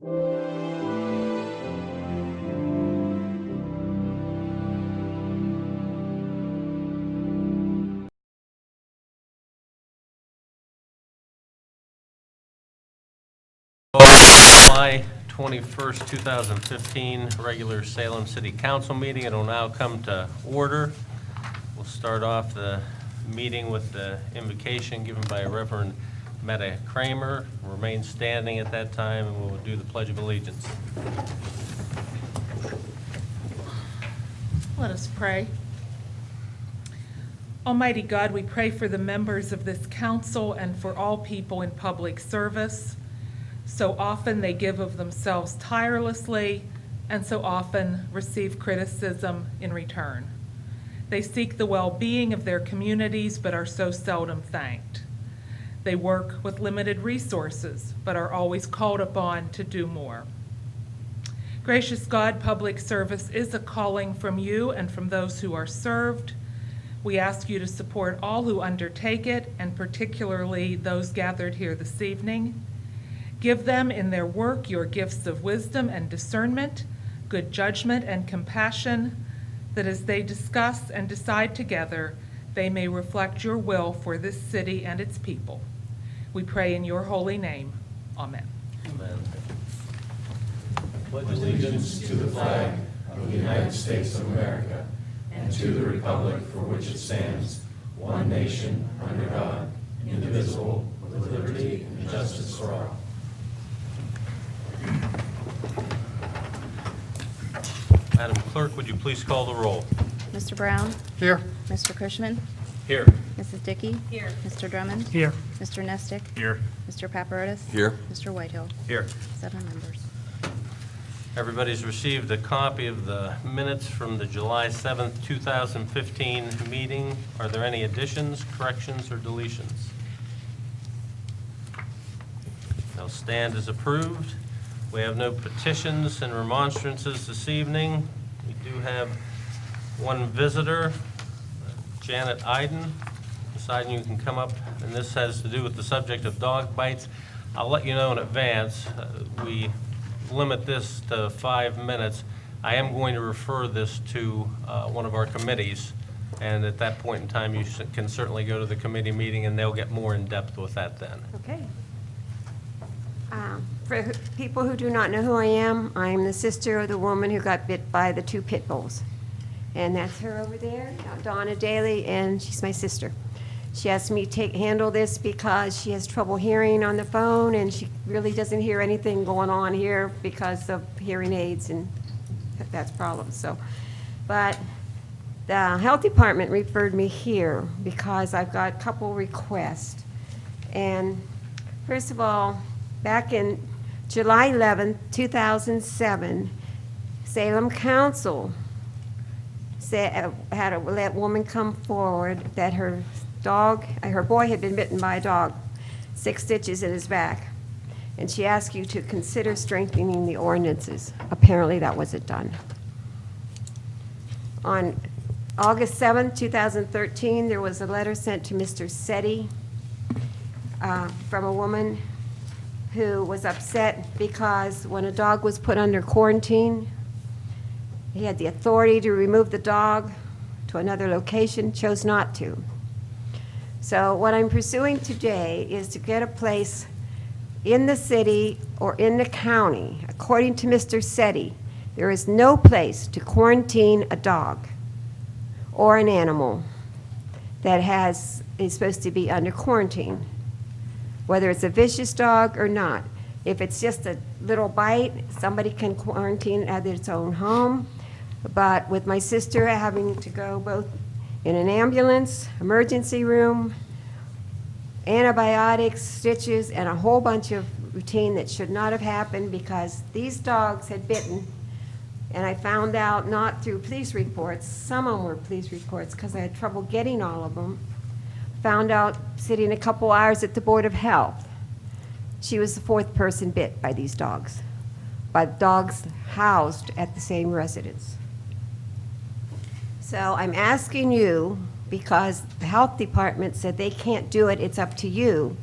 July 21st, 2015, regular Salem City Council meeting. It will now come to order. We'll start off the meeting with the invocation given by Reverend Metta Kramer. Remain standing at that time, and we'll do the Pledge of Allegiance. Let us pray. Almighty God, we pray for the members of this council and for all people in public service. So often they give of themselves tirelessly, and so often receive criticism in return. They seek the well-being of their communities, but are so seldom thanked. They work with limited resources, but are always called upon to do more. Gracious God, public service is a calling from you and from those who are served. We ask you to support all who undertake it, and particularly those gathered here this evening. Give them in their work your gifts of wisdom and discernment, good judgment and compassion, that as they discuss and decide together, they may reflect your will for this city and its people. We pray in your holy name. Amen. Amen. Pledge allegiance to the flag of the United States of America and to the republic for which it stands, one nation, under God, indivisible, with liberty and justice for all. Madam Clerk, would you please call the roll? Mr. Brown? Here. Mr. Cushman? Here. Mrs. Dickey? Here. Mr. Drummond? Here. Mr. Nestick? Here. Mr. Paparotis? Here. Mr. Whitehill? Here. 7 members. Everybody's received a copy of the minutes from the July 7th, 2015 meeting. Are there any additions, corrections, or deletions? They'll stand as approved. We have no petitions and remonstrances this evening. We do have one visitor, Janet Iden. Deciding you can come up, and this has to do with the subject of dog bites. I'll let you know in advance. We limit this to 5 minutes. I am going to refer this to one of our committees, and at that point in time, you can certainly go to the committee meeting, and they'll get more in depth with that then. Okay. For people who do not know who I am the sister of the woman who got bit by the 2 pit bulls. And that's her over there, Donna Daly, and she's my sister. She asked me to handle this because she has trouble hearing on the phone, and she really doesn't hear anything going on here because of hearing aids, and that's problems. So, but the health department referred me here because I've got a couple requests. And first of all, back in July 11th, 2007, Salem Council had a woman come forward that her boy had been bitten by a dog, 6 stitches in his back. And she asked you to consider strengthening the ordinances. Apparently that wasn't done. On August 7th, 2013, there was a letter sent to Mr. Setti from a woman who was upset because when a dog was put under quarantine, he had the authority to remove the dog to another location, chose not to. So what I'm pursuing today is to get a place in the city or in the county. According to Mr. Setti, there is no place to quarantine a dog or an animal that is supposed to be under quarantine, whether it's a vicious dog or not. If it's just a little bite, somebody can quarantine at its own home. But with my sister having to go both in an ambulance, emergency room, antibiotics, stitches, and a whole bunch of routine that should not have happened because these dogs had bitten. And I found out not through police reports, some of them were police reports because I had trouble getting all of them. Found out sitting a couple hours at the Board of Health. She was the 4th person bit by these dogs, by dogs housed at the same residence. So I'm asking you, because the health department said they can't do it, it's up to you,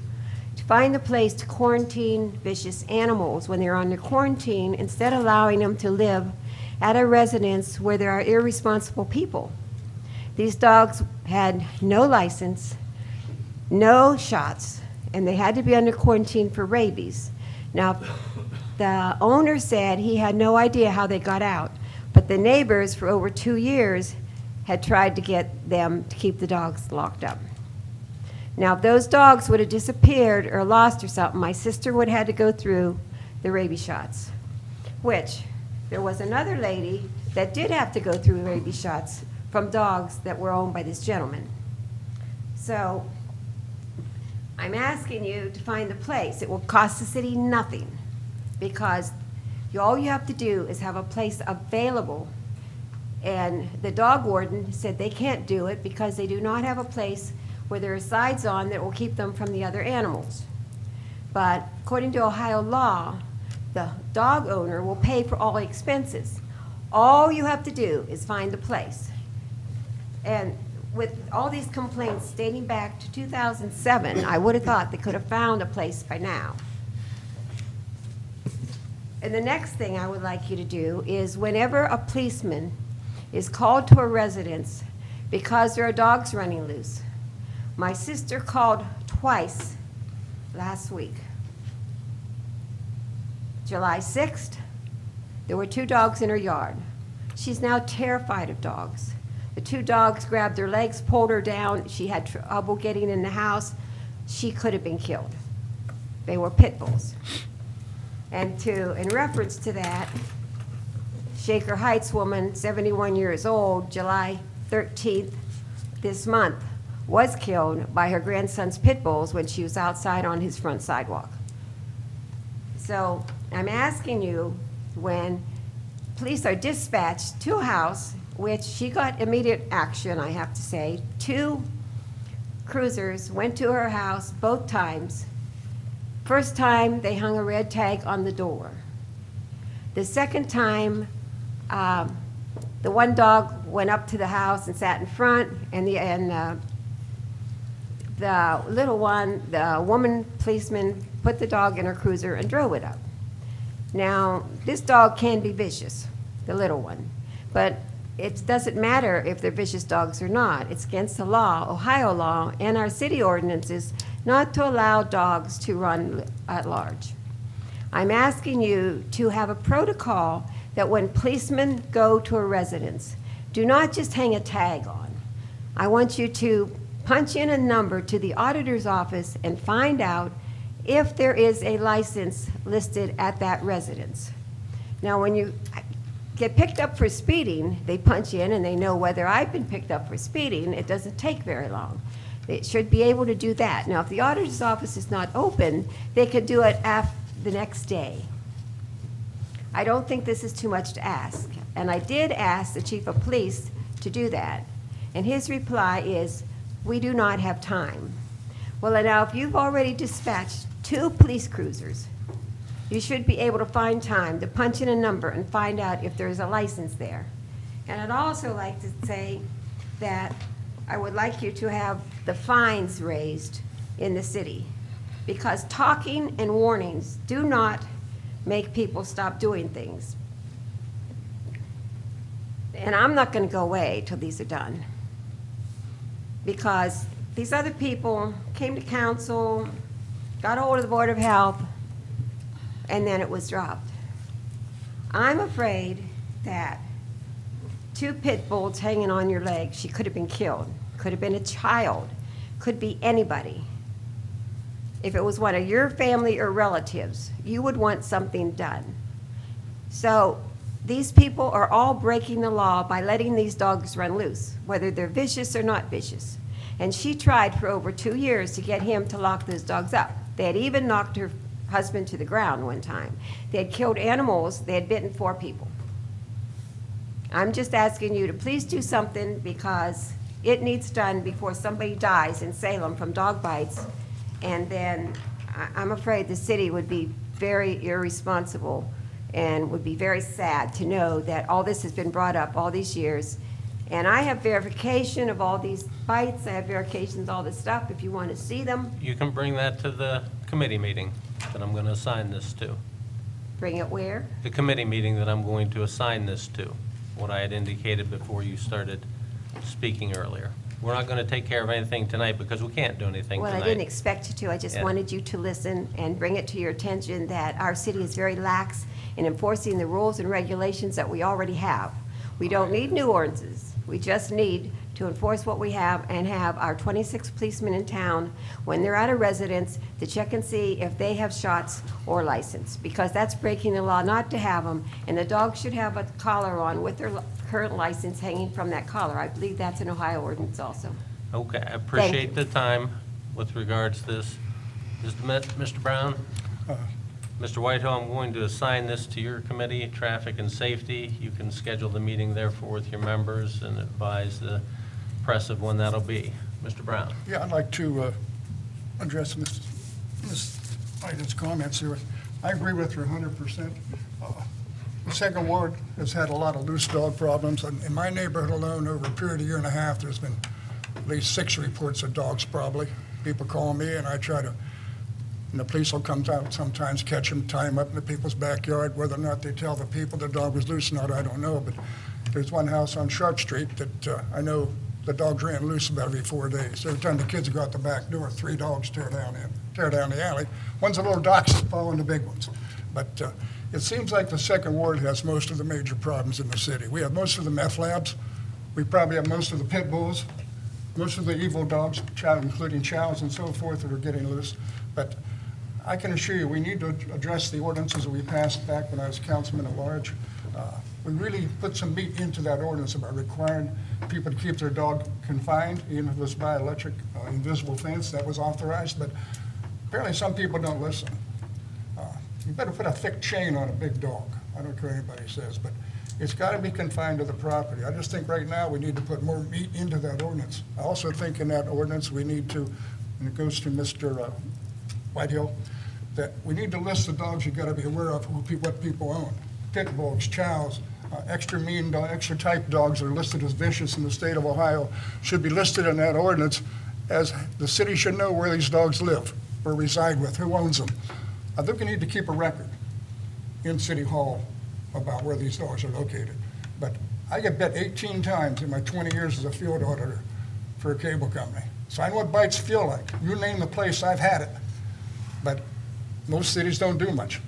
to find a place to quarantine vicious animals when they're under quarantine instead of allowing them to live at a residence where there are irresponsible people. These dogs had no license, no shots, and they had to be under quarantine for rabies. Now, the owner said he had no idea how they got out, but the neighbors for over 2 years had tried to get them to keep the dogs locked up. Now, if those dogs would have disappeared or lost or something, my sister would have had to go through the rabies shots, which there was another lady that did have to go through rabies shots from dogs that were owned by this gentleman. So I'm asking you to find a place. It will cost the city nothing because all you have to do is have a place available. And the dog warden said they can't do it because they do not have a place where there are sides on that will keep them from the other animals. But according to Ohio law, the dog owner will pay for all expenses. All you have to do is find a place. And with all these complaints dating back to 2007, I would have thought they could have found a place by now. And the next thing I would like you to do is whenever a policeman is called to a residence because there are dogs running loose. My sister called twice last week. July 6th, there were 2 dogs in her yard. She's now terrified of dogs. The 2 dogs grabbed her legs, pulled her down. She had trouble getting in the house. She could have been killed. They were pit bulls. And in reference to that, Shaker Heights woman, 71 years old, July 13th this month, was killed by her grandson's pit bulls when she was outside on his front sidewalk. So I'm asking you, when police are dispatched to a house, which she got immediate action, I have to say, 2 cruisers went to her house both times. First time, they hung a red tag on the door. The second time, the one dog went up to the house and sat in front, and the little one, the woman policeman, put the dog in her cruiser and drove it up. Now, this dog can be vicious, the little one, but it doesn't matter if they're vicious dogs or not. It's against the law, Ohio law, and our city ordinances not to allow dogs to run at large. I'm asking you to have a protocol that when policemen go to a residence, do not just hang a tag on. I want you to punch in a number to the auditor's office and find out if there is a license listed at that residence. Now, when you get picked up for speeding, they punch in and they know whether I've been picked up for speeding. It doesn't take very long. They should be able to do that. Now, if the auditor's office is not open, they could do it the next day. I don't think this is too much to ask. And I did ask the chief of police to do that. And his reply is, we do not have time. Well, now, if you've already dispatched 2 police cruisers, you should be able to find time to punch in a number and find out if there's a license there. And I'd also like to say that I would like you to have the fines raised in the city, because talking and warnings do not make people stop doing things. And I'm not going to go away till these are done, because these other people came to council, got a hold of the Board of Health, and then it was dropped. I'm afraid that 2 pit bulls hanging on your leg, she could have been killed, could have been a child, could be anybody. If it was one of your family or relatives, you would want something done. So these people are all breaking the law by letting these dogs run loose, whether they're vicious or not vicious. And she tried for over 2 years to get him to lock those dogs up. They had even knocked her husband to the ground one time. They had killed animals. They had bitten 4 people. I'm just asking you to please do something, because it needs done before somebody dies in Salem from dog bites. And then I'm afraid the city would be very irresponsible and would be very sad to know that all this has been brought up all these years And I have verification of all these bites, I have verifications, all this stuff, if you want to see them, You can bring that to the committee meeting that I'm going to assign this to. bring it where? The committee meeting that I'm going to assign this to, what I had indicated before you started speaking earlier. We're not going to take care of anything tonight because we can't do anything Well, tonight. I didn't expect you to, I just Yeah. wanted you to listen and bring it to your attention that our city is very lax in enforcing the rules and regulations that we already have. We don't need new ordinances, we just need to enforce what we have and have our 26 policemen in town, when they're out of residence, to check and see if they have shots or license, because that's breaking the law not to have them, and the dog should have a collar on with their current license hanging from that collar. I believe that's an Ohio ordinance also. Okay, I appreciate the time with regards to this. Mr. Brown? Mr. Whitehill, I'm going to assign this to your committee, Traffic and Safety. You can schedule the meeting therefore with your members and advise the press of when that'll be. Mr. Brown? Yeah, I'd like to address Ms. Ida's comments here. I agree with her 100%. The Second Ward has had a lot of loose dog problems, and in my neighborhood alone, over a period of a year and a half, there's been at least 6 reports of dogs probably. People call me, and I try to, and the police will come out sometimes, catch them, tie them up in the people's backyard. Whether or not they tell the people the dog was loose or not, I don't know, but there's one house on Sharp Street that I know the dogs ran loose about every 4 days. Every time the kids go out the back door, 3 dogs tear down the alley. One's a little dachshund following the big ones. But it seems like the Second Ward has most of the major problems in the city. We have most of the meth labs. We probably have most of the pit bulls, most of the evil dogs, including chows and so forth, that are getting loose. But I can assure you, we need to address the ordinances that we passed back when I was councilman at large. We really put some meat into that ordinance about requiring people to keep their dog confined, even if it was by electric invisible fence. That was authorized, but apparently some people don't listen. You better put a thick chain on a big dog. I don't care what anybody says, but it's got to be confined to the property. I just think right now we need to put more meat into that ordinance. I also think in that ordinance we need to, and it goes to Mr. Whitehill, that we need to list the dogs you got to be aware of, what people own. Pit bulls, chows, extra mean, extra type dogs that are listed as vicious in the state of Ohio should be listed in that ordinance, as the city should know where these dogs live, or reside with, who owns them. I think we need to keep a record in City Hall about where these dogs are located. But I get bit 18 times in my 20 years as a field auditor for a cable company. So I know what bites feel like. You name the place, I've had it. But most cities don't do much.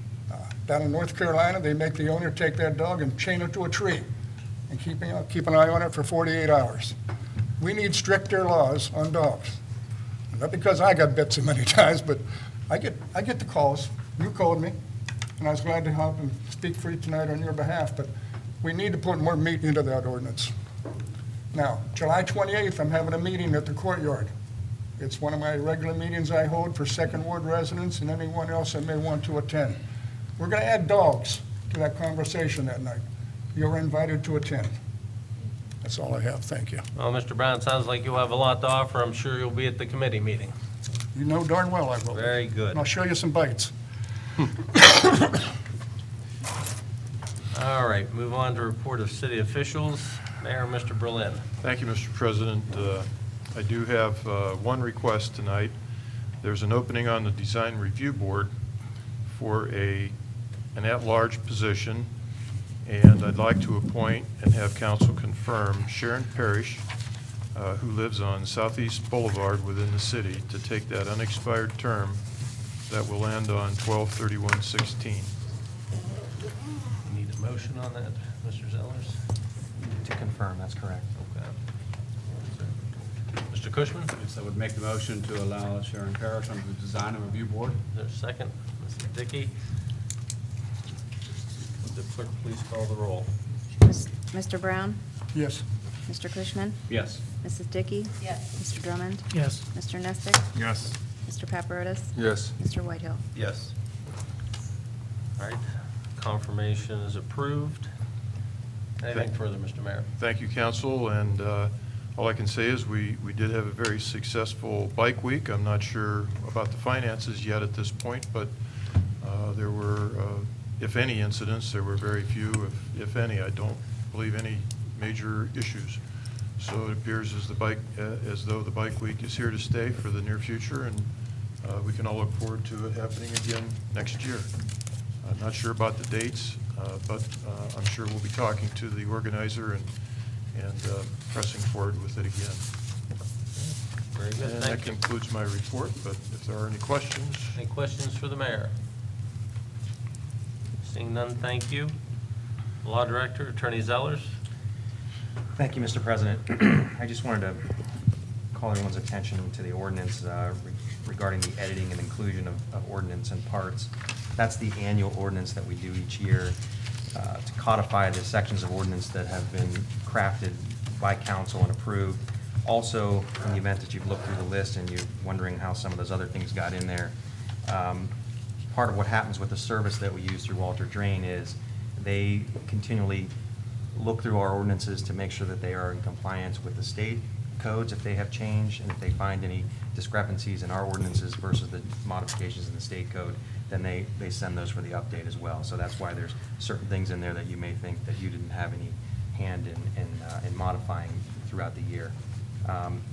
Down in North Carolina, they make the owner take that dog and chain it to a tree and keep an eye on it for 48 hours. We need stricter laws on dogs. Not because I got bit so many times, but I get the calls. You called me, and I was glad to help and speak for you tonight on your behalf, but we need to put more meat into that ordinance. Now, July 28th, I'm having a meeting at the courtyard. It's one of my regular meetings I hold for Second Ward residents and anyone else that may want to attend. We're going to add dogs to that conversation that night. You're invited to attend. That's all I have. Thank you. Well, Mr. Brown, sounds like you'll have a lot to offer. I'm sure you'll be at the committee meeting. You know darn well I will. Very good. And I'll show you some bites. All right, move on to report of city officials. Mayor, Mr. Berlin. Thank you, Mr. President. I do have one request tonight. There's an opening on the Design Review Board for an at-large position, and I'd like to appoint and have council confirm Sharon Parrish, who lives on Southeast Boulevard within the city, to take that unexpired term that will end on 12/31/16. Need a motion on that, Mr. Zellers? To confirm, that's correct. Okay. Mr. Cushman, is Yes, I would make the motion to allow Sharon Parrish on the Design and Review Board. there a second? Mrs. Dickey? Would the clerk please call the roll? Mr. Brown? Yes. Mr. Cushman? Yes. Mrs. Dickey? Yes. Mr. Drummond? Yes. Mr. Nestick? Yes. Mr. Paparotis? Yes. Mr. Whitehill? Yes. All right, confirmation is approved. Anything further, Mr. Mayor? Thank you, council, and all I can say is we did have a very successful bike week. I'm not sure about the finances yet at this point, but there were, if any incidents, there were very few, if any. I don't believe any major issues. So it appears as though the Bike Week is here to stay for the near future, and we can all look forward to it happening again next year. I'm not sure about the dates, but I'm sure we'll be talking to the organizer and pressing forward with it again. Very good, And that thank you. concludes my report, but if there are any questions, Any questions for the mayor? Seeing none, thank you. Law Director, Attorney Zellers. Thank you, Mr. President. I just wanted to call everyone's attention to the ordinance regarding the editing and inclusion of ordinance and parts. That's the annual ordinance that we do each year to codify the sections of ordinance that have been crafted by council and approved. Also, in the event that you've looked through the list and you're wondering how some of those other things got in there, part of what happens with the service that we use through Walter Drain is they continually look through our ordinances to make sure that they are in compliance with the state codes if they have changed, and if they find any discrepancies in our ordinances versus the modifications in the state code, then they send those for the update as well. So that's why there's certain things in there that you may think that you didn't have any hand in modifying throughout the year.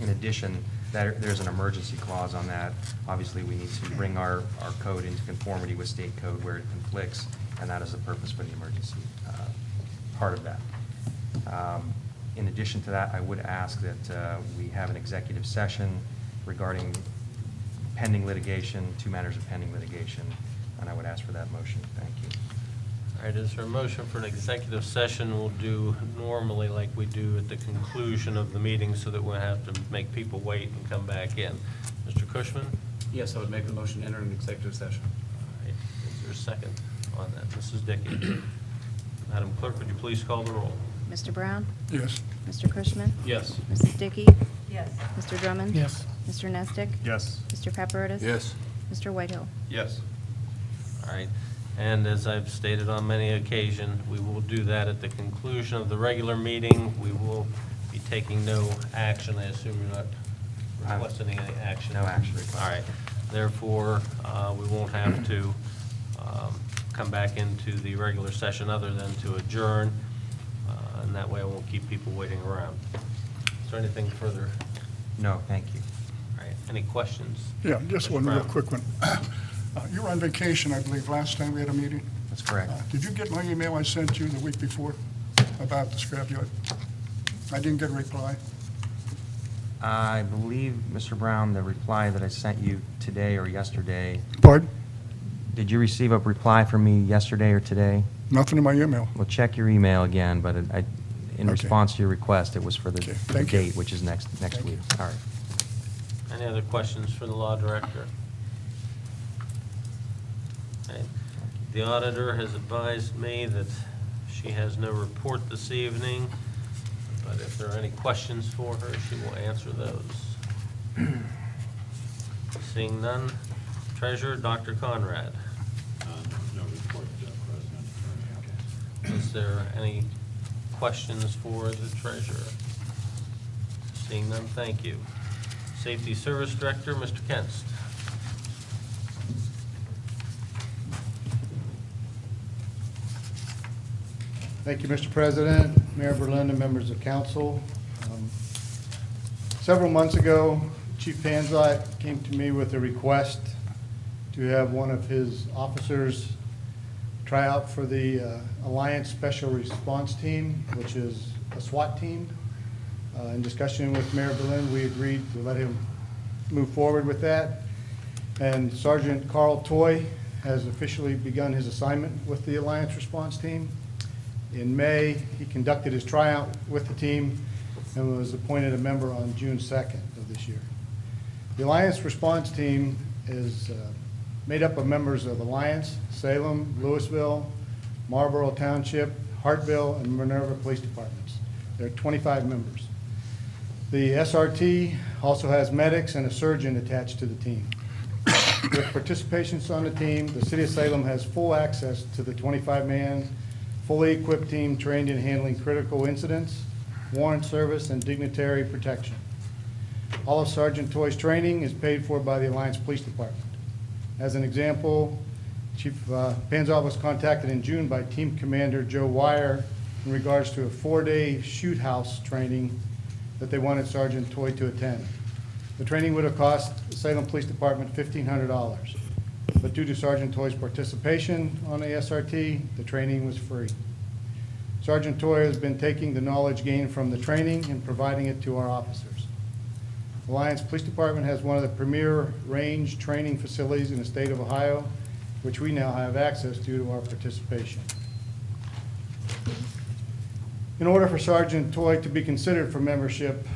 In addition, there's an emergency clause on that. Obviously, we need to bring our code into conformity with state code where it conflicts, and that is the purpose for the emergency part of that. In addition to that, I would ask that we have an executive session regarding pending litigation, 2 matters of pending litigation, and I would ask for that motion. Thank you. All right, is there a motion for an executive session? We'll do normally like we do at the conclusion of the meeting so that we'll have to make people wait and come back in. Mr. Cushman? Yes, I would make the motion to enter an executive session. All right, is there a second on that? Mrs. Dickey? Madam Clerk, would you please call the roll? Mr. Brown? Yes. Mr. Cushman? Yes. Mrs. Dickey? Yes. Mr. Drummond? Yes. Mr. Nestic? Yes. Mr. Pepperidis? Yes. Mr. Whitehill? Yes. All right, and as I've stated on many occasions, we will do that at the conclusion of the regular meeting. We will be taking no action. I assume you're not requesting any action? No action requested. All right, therefore, we won't have to come back into the regular session other than to adjourn, and that way I won't keep people waiting around. Is there anything further? No, thank you. All right, any questions? Yeah, just Mr. one real Brown? quick one. You were on vacation, I believe, last time we had a meeting. That's correct. Did you get my email I sent you the week before about the scrapyard? I didn't get a reply. I believe, Mr. Brown, the reply that I sent you today or yesterday, Pardon? did you receive a reply from me yesterday or today? Nothing in my email. Well, check your email again, but in Okay. response to your request, it was for the Okay, the thank you. date, which is next Thank week. you. All right. Any other questions for the law director? Okay. The auditor has advised me that she has no report this evening, but if there are any questions for her, she will answer those. Seeing none, Treasurer, Dr. Conrad. No report, President. Is there any questions for the treasurer? Seeing none, thank you. Safety Service Director, Mr. Kenst. Thank you, Mr. President, Mayor Berlin, and members of council. Several months ago, Chief Panzot came to me with a request to have one of his officers try out for the Alliance Special Response Team, which is a SWAT team. In discussion with Mayor Berlin, we agreed to let him move forward with that. And Sergeant Carl Toy has officially begun his assignment with the Alliance Response Team. In May, he conducted his tryout with the team and was appointed a member on June 2nd of this year. The Alliance Response Team is made up of members of Alliance, Salem, Louisville, Marlboro Township, Hartville, and Minerva Police Departments. There are 25 members. The SRT also has medics and a surgeon attached to the team. With participations on the team, the City of Salem has full access to the 25-man, fully equipped team trained in handling critical incidents, warrant service, and dignitary protection. All of Sergeant Toy's training is paid for by the Alliance Police Department. As an example, Chief Panzot was contacted in June by Team Commander Joe Wire in regards to a 4-day shoot house training that they wanted Sergeant Toy to attend. The training would have cost the Salem Police Department $1,500. But due to Sergeant Toy's participation on the SRT, the training was free. Sergeant Toy has been taking the knowledge gained from the training and providing it to our officers. Alliance Police Department has one of the premier range training facilities in the state of Ohio, which we now have access due to our participation. In order for Sergeant Toy to be considered for membership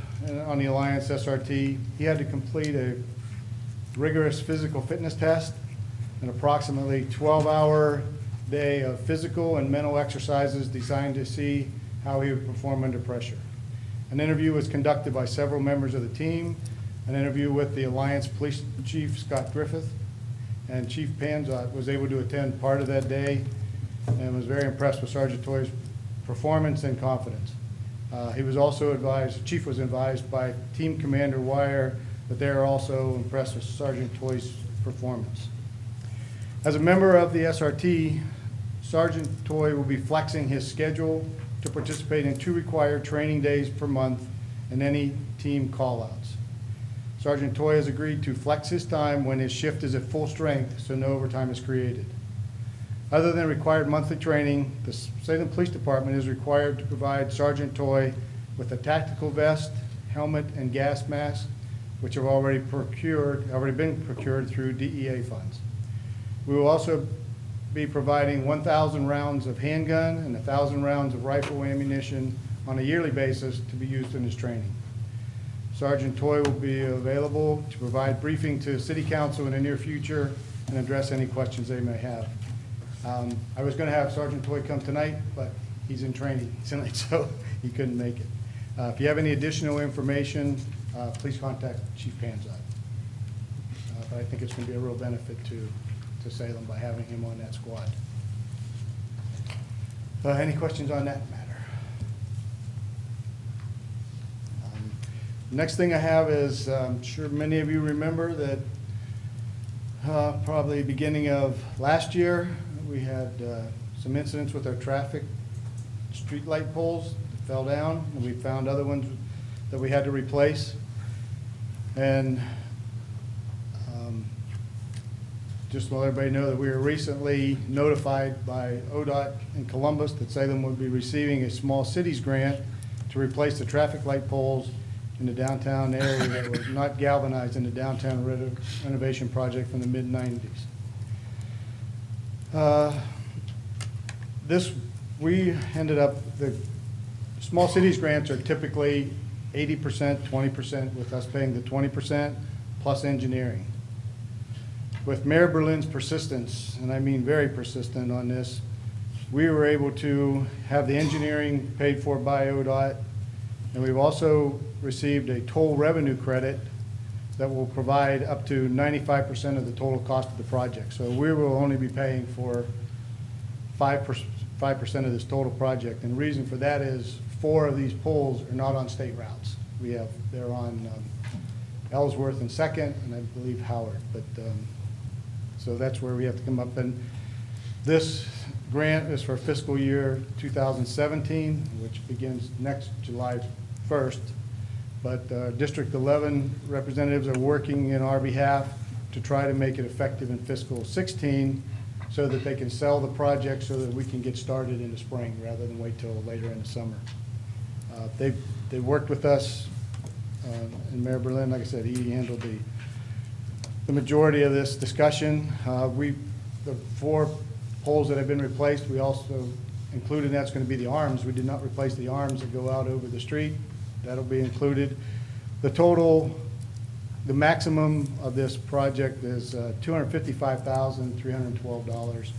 on the Alliance SRT, he had to complete a rigorous physical fitness test, an approximately 12-hour day of physical and mental exercises designed to see how he would perform under pressure. An interview was conducted by several members of the team, an interview with the Alliance Police Chief Scott Griffith, and Chief Panzot was able to attend part of that day and was very impressed with Sergeant Toy's performance and confidence. He was also advised, Chief was advised by Team Commander Wire that they are also impressed with Sergeant Toy's performance. As a member of the SRT, Sergeant Toy will be flexing his schedule to participate in 2 required training days per month and any team call-outs. Sergeant Toy has agreed to flex his time when his shift is at full strength, so no overtime is created. Other than required monthly training, the Salem Police Department is required to provide Sergeant Toy with a tactical vest, helmet, and gas mask, which have already been procured through DEA funds. We will also be providing 1,000 rounds of handgun and 1,000 rounds of rifle ammunition on a yearly basis to be used in his training. Sergeant Toy will be available to provide briefing to City Council in the near future and address any questions they may have. I was going to have Sergeant Toy come tonight, but he's in training tonight, so he couldn't make it. If you have any additional information, please contact Chief Panzot. But I think it's going to be a real benefit to Salem by having him on that squad. Any questions on that matter? Next thing I have is, I'm sure many of you remember that probably beginning of last year, we had some incidents with our traffic street light poles that fell down, and we found other ones that we had to replace. And just to let everybody know that we were recently notified by ODOT in Columbus that Salem would be receiving a small cities grant to replace the traffic light poles in the downtown area that were not galvanized in the downtown renovation project from the mid-90s. We ended up, the small cities grants are typically 80%, 20%, with us paying the 20% plus engineering. With Mayor Berlin's persistence, and I mean very persistent on this, we were able to have the engineering paid for by ODOT, and we've also received a toll revenue credit that will provide up to 95% of the total cost of the project. So we will only be paying for 5% of this total project. And the reason for that is 4 of these poles are not on state routes. They're on Ellsworth and Second, and I believe Howard. But so that's where we have to come up. And this grant is for fiscal year 2017, which begins next July 1st. But District 11 representatives are working in our behalf to try to make it effective in fiscal 16 so that they can sell the project so that we can get started in the spring rather than wait till later in the summer. They worked with us, and Mayor Berlin, like I said, he handled the majority of this discussion. The 4 poles that have been replaced, we also included, that's going to be the arms. We did not replace the arms that go out over the street. That'll be included. The maximum of this project is $255,312.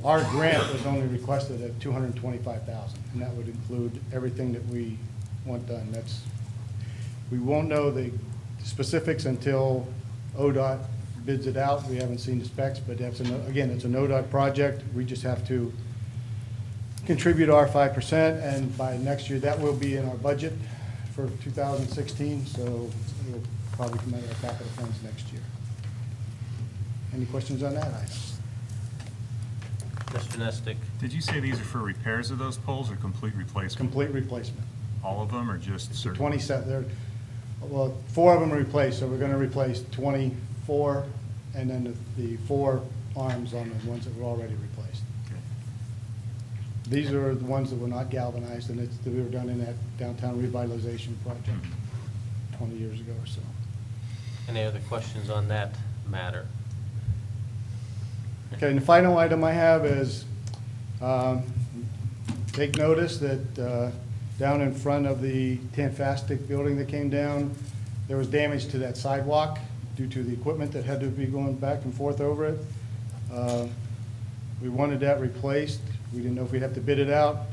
Our grant was only requested at $225,000, and that would include everything that we want done. We won't know the specifics until ODOT bids it out. We haven't seen the specs, but again, it's an ODOT project. We just have to contribute our 5%, and by next year, that will be in our budget for 2016, so it'll probably come out of our capital funds next year. Any questions on that item? Mr. Nestick? Did you say these are for repairs of those poles or complete replacement? Complete replacement. all of them or just certain? 27, there, well, 4 of them are replaced, so we're gonna replace 24, and then the 4 arms on the ones that were already replaced. Okay. These are the ones that were not galvanized, and they were done in that downtown revitalization project 20 years ago or so. Any other questions on that matter? Okay, and the final item I have is, take notice that down in front of the Tantastic building that came down, there was damage to that sidewalk due to the equipment that had to be going back and forth over it. We wanted that replaced. We didn't know if we'd have to bid it out.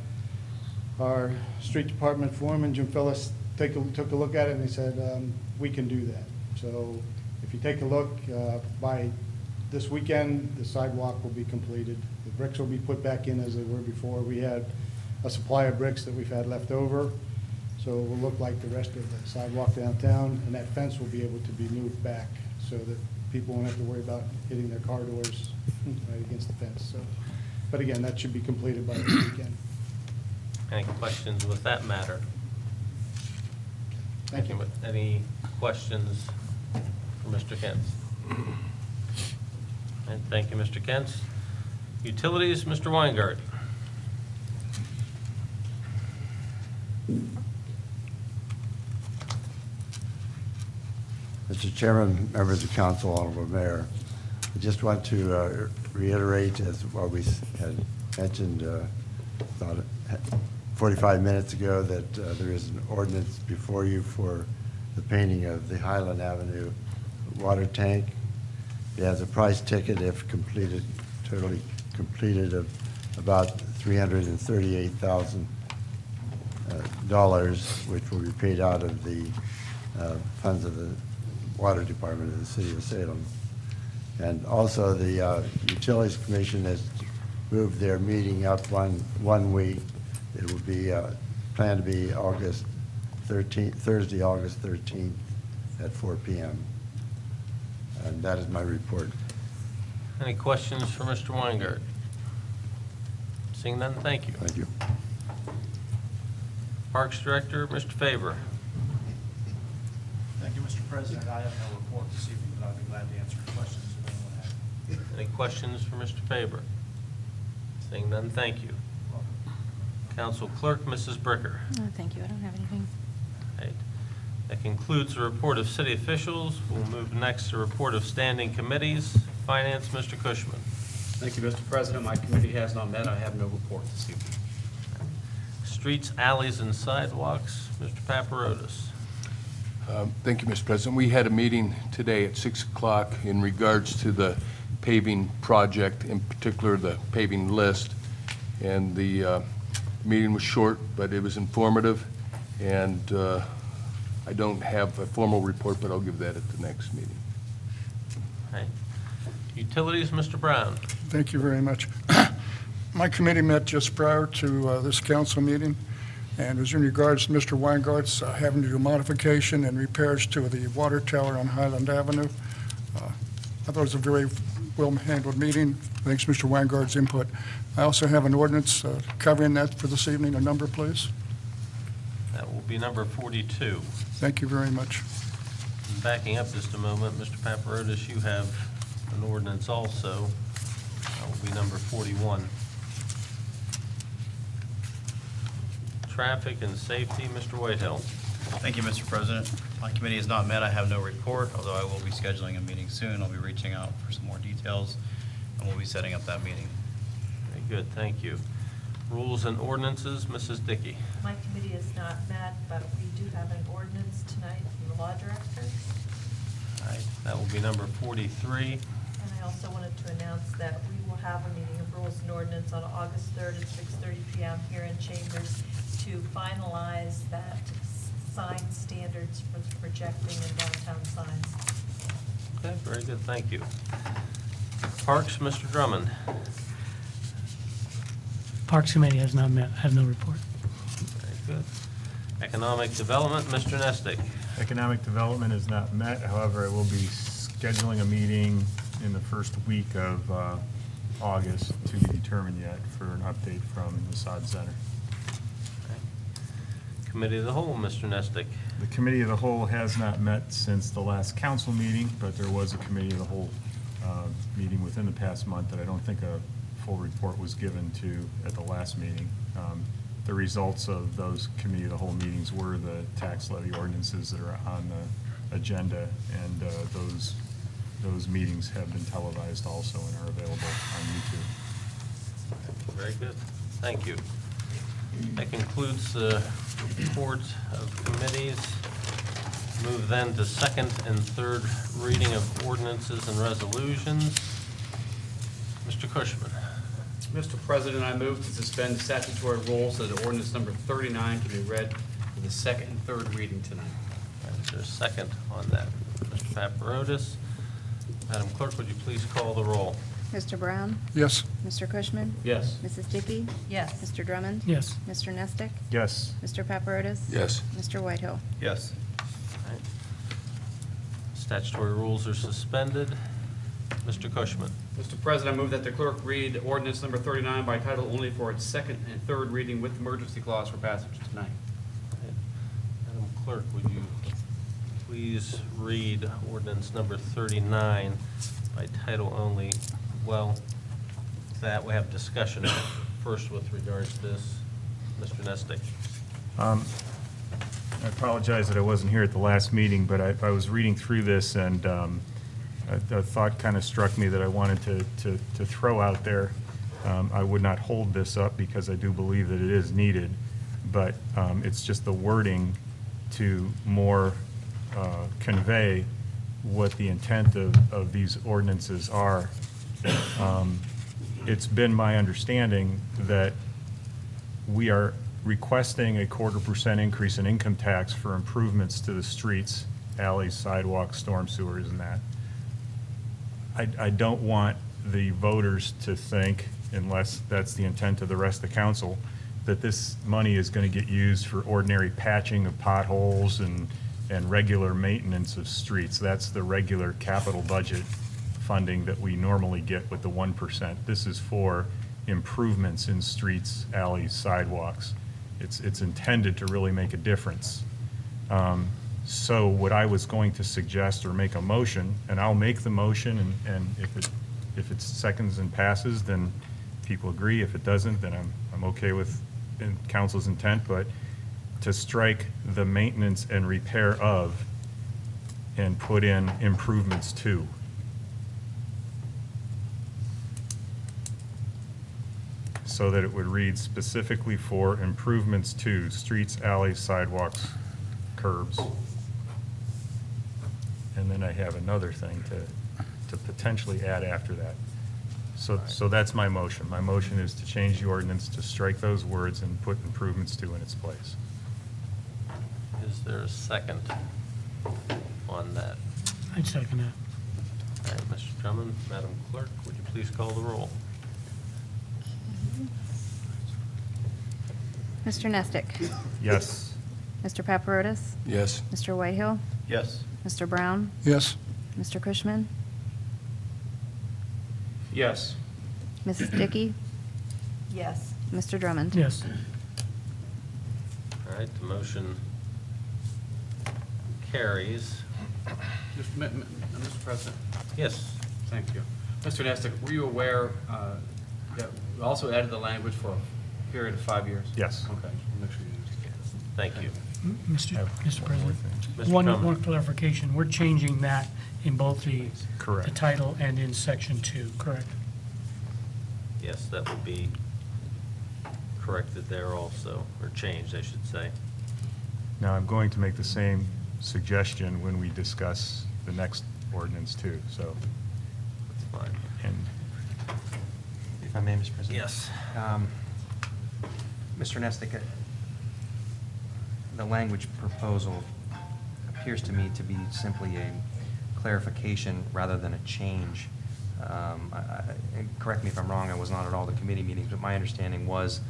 Our street department foreman, Jim Phillips, took a look at it and he said, we can do that. So if you take a look, by this weekend, the sidewalk will be completed. The bricks will be put back in as they were before. We had a supply of bricks that we've had left over, so it will look like the rest of the sidewalk downtown, and that fence will be able to be moved back so that people won't have to worry about hitting their car doors right against the fence. So, but again, that should be completed by this weekend. Any questions with that matter? Thank you. Any questions for Mr. Kentz? And thank you, Mr. Kentz. Utilities, Mr. Weingart. Mr. Chairman, members of council, honorable mayor, I just want to reiterate as what we had mentioned about 45 minutes ago that there is an ordinance before you for the painting of the Highland Avenue water tank. It has a price ticket if completed, totally completed, of about $338,000, which will be paid out of the funds of the Water Department of the City of Salem. And also the Utilities Commission has moved their meeting up one week. It will be planned to be August 13th, Thursday, August 13th at 4 p.m. And that is my report. Any questions for Mr. Weingart? Seeing none, thank you. Thank you. Parks Director, Mr. Faber. Thank you, Mr. President. I have no report this evening, but I'll be glad to answer questions if anyone has. Any questions for Mr. Faber? Seeing none, thank you. Council Clerk, Mrs. Bricker. Thank you, I don't have anything. Right. That concludes the report of city officials. We'll move next to report of standing committees. Finance, Mr. Cushman. Thank you, Mr. President. My committee has not met. I have no report this evening. Streets, alleys, and sidewalks, Mr. Paparotis. Thank you, Mr. President. We had a meeting today at 6 o'clock in regards to the paving project, in particular the paving list. And the meeting was short, but it was informative. And I don't have a formal report, but I'll give that at the next meeting. Right. Utilities, Mr. Brown. Thank you very much. My committee met just prior to this council meeting, and it was in regards to Mr. Weingart's having to do modification and repairs to the water tower on Highland Avenue. I thought it was a very well-handled meeting. Thanks, Mr. Weingart's input. I also have an ordinance covering that for this evening. A number, please. That will be number 42. Thank you very much. Backing up just a moment, Mr. Paparotis, you have an ordinance also. That will be number 41. Traffic and safety, Mr. Whitehill. Thank you, Mr. President. My committee has not met. I have no report, although I will be scheduling a meeting soon. I'll be reaching out for some more details, and we'll be setting up that meeting. Very good, thank you. Rules and ordinances, Mrs. Dickey. My committee has not met, but we do have an ordinance tonight from the law director. All right, that will be number 43. And I also wanted to announce that we will have a meeting of rules and ordinance on August 3rd at 6:30 p.m. here in Chambers to finalize that sign standards for projecting and downtown signs. Okay, very good, thank you. Parks, Mr. Drummond. Parks Committee has not met. I have no report. Very good. Economic Development, Mr. Nestic. Economic Development has not met. However, I will be scheduling a meeting in the first week of August, to be determined yet, for an update from the SOD Center. Committee of the Whole, Mr. Nestick. The Committee of the Whole has not met since the last council meeting, but there was a Committee of the Whole meeting within the past month that I don't think a full report was given to at the last meeting. The results of those Committee of the Whole meetings were the tax levy ordinances that are on the agenda, and those meetings have been televised also and are available on YouTube. Very good. Thank you. That concludes the report of committees. Move then to second and third reading of ordinances and resolutions. Mr. Cushman. Mr. President, I move to suspend statutory rules so that ordinance number 39 can be read for the second and third reading tonight. Is there a second on that? Mr. Paparotis. Madam Clerk, would you please call the roll? Mr. Brown? Yes. Mr. Cushman? Yes. Mrs. Dickey? Yes. Mr. Drummond? Yes. Mr. Nestick? Yes. Mr. Paparotis? Yes. Mr. Whitehill? Yes. All right. Statutory rules are suspended. Mr. Cushman. Mr. President, I move that the clerk read ordinance number 39 by title only for its second and third reading with emergency clause for passage tonight. Madam Clerk, would you please read ordinance number 39 by title only? Well, that we have discussion first with regards to this. Mr. Nestick. I apologize that I wasn't here at the last meeting, but I was reading through this, and a thought kind of struck me that I wanted to throw out there. I would not hold this up because I do believe that it is needed, but it's just the wording to more convey what the intent of these ordinances are. It's been my understanding that we are requesting a 0.25% increase in income tax for improvements to the streets, alleys, sidewalks, storm sewers, and that. I don't want the voters to think, unless that's the intent of the rest of the council, that this money is going to get used for ordinary patching of potholes and regular maintenance of streets. That's the regular capital budget funding that we normally get with the 1%. This is for improvements in streets, alleys, sidewalks. It's intended to really make a difference. So what I was going to suggest or make a motion, and I'll make the motion, and if it seconds and passes, then people agree. If it doesn't, then I'm okay with council's intent, but to strike the maintenance and repair of and put in improvements to. So that it would read specifically for improvements to streets, alleys, sidewalks, curbs. And then I have another thing to potentially add after that. So that's my motion. My motion is to change the ordinance to strike those words and put improvements to in its place. Is there a second on that? I'd second that. All right, Mr. Drummond, Madam Clerk, would you please call the roll? Mr. Nestick? Yes. Mr. Paparotis? Yes. Mr. Whitehill? Yes. Mr. Brown? Yes. Mr. Cushman? Yes. Mrs. Dickey? Yes. Mr. Drummond? Yes. All right, the motion carries. Mr. President? Yes. Thank you. Mr. Nestick, were you aware that we also added the language for a period of 5 years? Yes. Okay, we'll make sure you understand. Thank you. Mr. President, Mr. one Drummond. clarification. We're changing that in both the Correct. title and in section 2, correct? Yes, that would be corrected there also, or changed, I should say. Now, I'm going to make the same suggestion when we discuss the next ordinance too, so. That's fine. And If I may, Mr. President? Yes. Mr. Nestick, the language proposal appears to me to be simply a clarification rather than a change. Correct me if I'm wrong, I was not at all the committee meetings, but my understanding was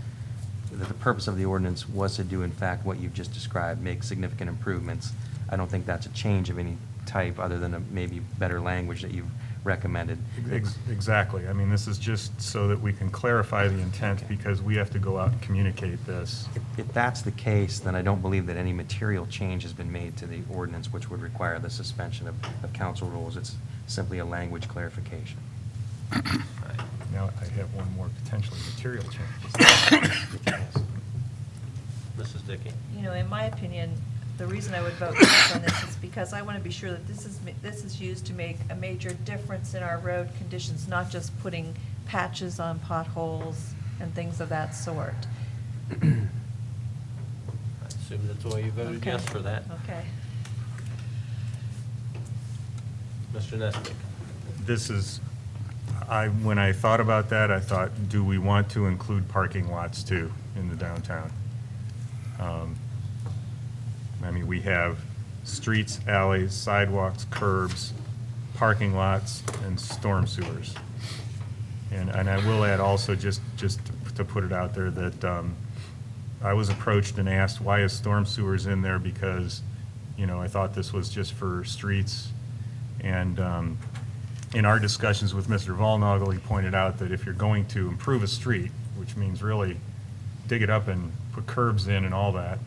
that the purpose of the ordinance was to do, in fact, what you've just described, make significant improvements. I don't think that's a change of any type other than a maybe better language that you've recommended. Exactly. I mean, this is just so that we can clarify the intent, because we have to go out and communicate this. If that's the case, then I don't believe that any material change has been made to the ordinance which would require the suspension of council rules. It's simply a language clarification. Now, I have one more potentially material change. Mrs. Dickey? You know, in my opinion, the reason I would vote yes on this is because I want to be sure that this is used to make a major difference in our road conditions, not just putting patches on potholes and things of that sort. I assume that's why you voted Okay. yes for that. Okay. Mr. Nesbitt? This is, when I thought about that, I thought, do we want to include parking lots too in the downtown? I mean, we have streets, alleys, sidewalks, curbs, parking lots, and storm sewers. And I will add also, just to put it out there, that I was approached and asked, why is storm sewers in there? Because, you know, I thought this was just for streets. And in our discussions with Mr. Volnagel, he pointed out that if you're going to improve a street, which means really dig it up and put curbs in and all that,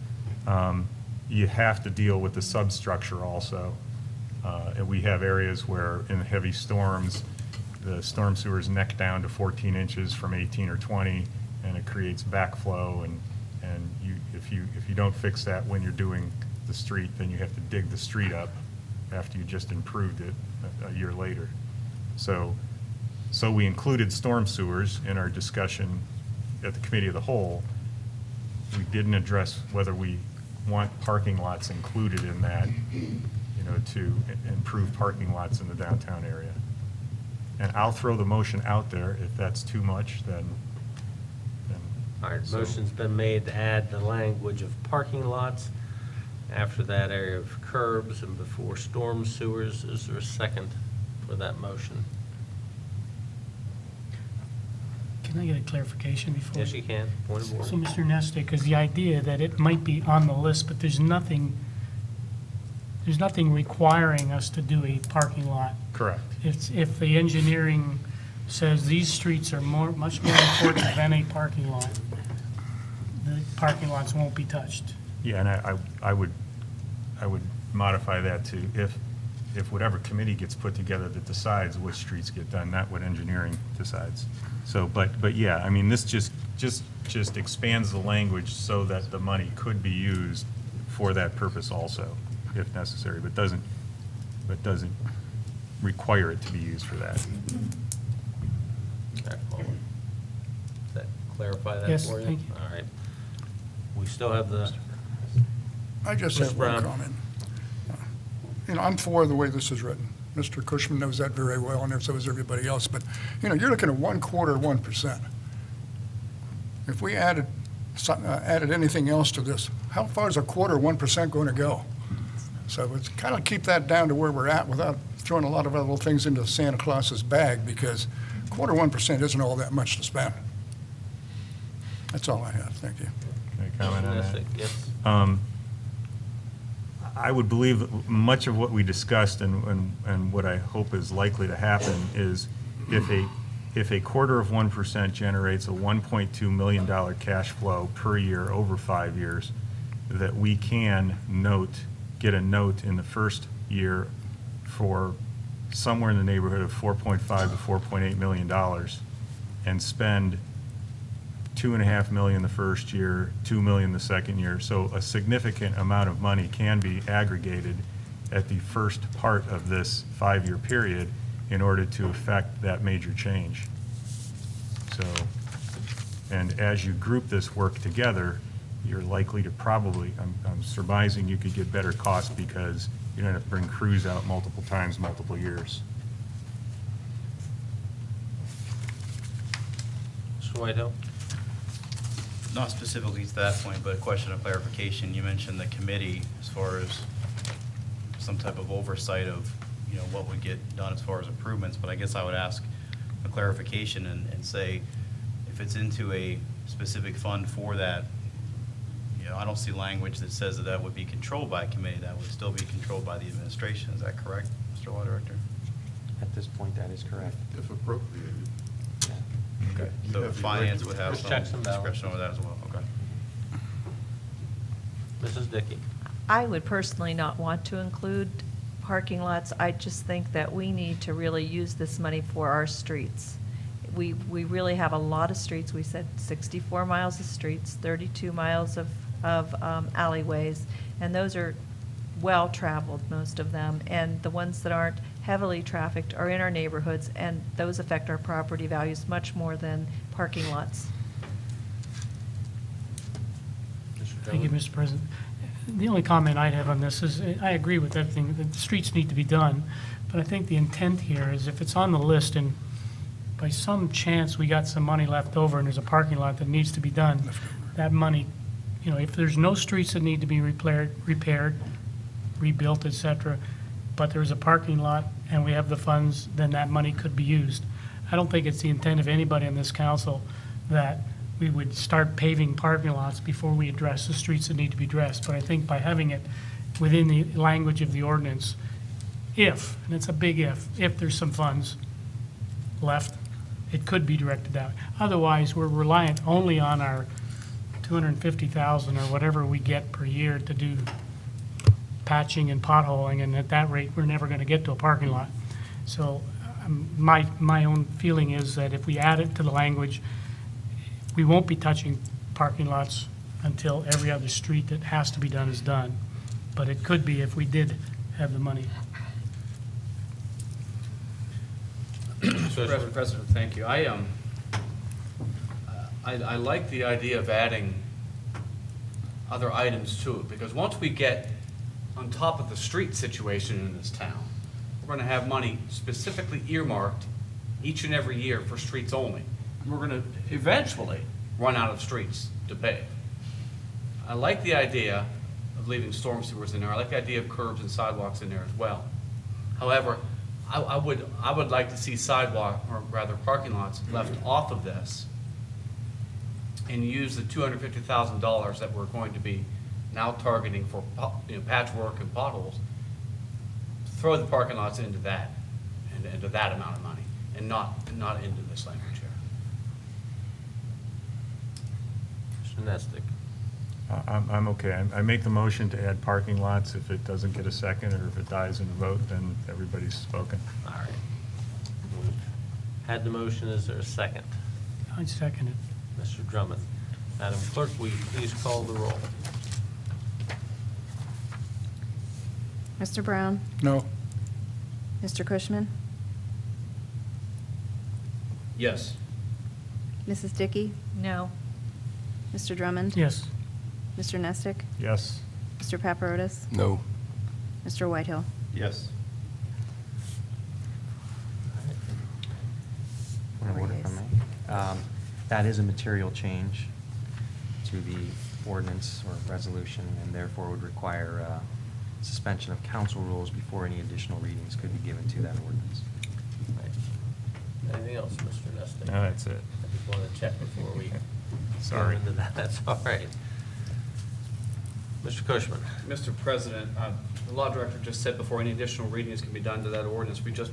you have to deal with the substructure also. And we have areas where in heavy storms, the storm sewers neck down to 14 inches from 18 or 20, and it creates backflow. And if you don't fix that when you're doing the street, then you have to dig the street up after you just improved it a year later. So we included storm sewers in our discussion at the Committee of the Whole. We didn't address whether we want parking lots included in that, you know, to improve parking lots in the downtown area. And I'll throw the motion out there. If that's too much, then. All right, so- motion's been made to add the language of parking lots after that area of curbs and before storm sewers. Is there a second for that motion? Can I get a clarification before? Yes, you can. Point of order. So, Mr. Nestor, because the idea that it might be on the list, but there's nothing requiring us to do a parking lot. Correct. If the engineering says these streets are much more important than a parking lot, the parking lots won't be touched. Yeah, and I would modify that to if whatever committee gets put together that decides which streets get done, not what engineering decides. So, but yeah, I mean, this just expands the language so that the money could be used for that purpose also, if necessary, but doesn't require it to be used for that. Okay, hold on. Does that clarify that Yes, for you? thank you. All right. We still have the, I just Mr. have one Brown. comment. You know, I'm for the way this is written. Mr. Cushman knows that very well, and so does everybody else. But, you know, you're looking at 1/4, 1%. If we added anything else to this, how far is 1/4, 1% going to go? So it's kind of keep that down to where we're at without throwing a lot of other things into Santa Claus's bag, because 1/4, 1% isn't all that much to spend. That's all I have. Thank you. Can I comment on that? yes. I would believe that much of what we discussed and what I hope is likely to happen is if a 1/4% generates a $1.2 million cash flow per year over 5 years, that we can get a note in the first year for somewhere in the neighborhood of $4.5 to $4.8 million and spend $2.5 million the first year, $2 million the second year. So a significant amount of money can be aggregated at the first part of this 5-year period in order to effect that major change. So, and as you group this work together, you're likely to probably, I'm surmising you could get better costs because you don't have to bring crews out multiple times, multiple years. Mr. Whitehill? Not specifically to that point, but a question of clarification. You mentioned the committee as far as some type of oversight of, you know, what would get done as far as improvements, but I guess I would ask a clarification and say, if it's into a specific fund for that, you know, I don't see language that says that that would be controlled by a committee. That would still be controlled by the administration. Is that correct, Mr. Law Director? this point, that is correct. If appropriated. Okay, so finance would have There's some checks and balances. discretion over that as well, okay. Mrs. Dickey? I would personally not want to include parking lots. I just think that we need to really use this money for our streets. We really have a lot of streets. We said 64 miles of streets, 32 miles of alleyways, and those are well-traveled, most of them. And the ones that aren't heavily trafficked are in our neighborhoods, and those affect our property values much more than parking lots. Thank you, Mr. President. The only comment I'd have on this is, I agree with everything, the streets need to be done, but I think the intent here is if it's on the list and by some chance we got some money left over and there's a parking lot that needs to be done, that money, you know, if there's no streets that need to be repaired, rebuilt, et cetera, but there's a parking lot and we have the funds, then that money could be used. I don't think it's the intent of anybody on this council that we would start paving parking lots before we address the streets that need to be addressed. But I think by having it within the language of the ordinance, if, and it's a big if there's some funds left, it could be directed out. Otherwise, we're reliant only on our $250,000 or whatever we get per year to do patching and potholing, and at that rate, we're never going to get to a parking lot. So my own feeling is that if we add it to the language, we won't be touching parking lots until every other street that has to be done is done. But it could be if we did have the money. Mr. President, thank you. I like the idea of adding other items to it, because once we get on top of the street situation in this town, we're going to have money specifically earmarked each and every year for streets only. And we're going to eventually run out of streets to pave. I like the idea of leaving storm sewers in there. I like the idea of curbs and sidewalks in there as well. However, I would like to see sidewalk, or rather parking lots, left off of this and use the $250,000 that we're going to be now targeting for patchwork and potholes. Throw the parking lots into that, into that amount of money, and not into this language here. Mr. Nestic? I'm okay. I make the motion to add parking lots. If it doesn't get a second or if it dies in the vote, then everybody's spoken. All right. We've had the motion. Is there a second? I'd second it. Mr. Drummond. Madam Clerk, will you please call the roll? Mr. Brown? No. Mr. Cushman? Yes. Mrs. Dickey? No. Mr. Drummond? Yes. Mr. Nestick? Yes. Mr. Paparotis? No. Mr. Whitehill? Yes. Point of order, if I may. That is a material change to the ordinance or resolution, and therefore would require suspension of council rules before any additional readings could be given to that ordinance. Right. Anything else, Mr. Nestor? No, that's it. I just wanted to check before we Sorry. go into that. That's all right. Mr. Cushman? Mr. President, the law director just said before any additional readings can be done to that ordinance, we're just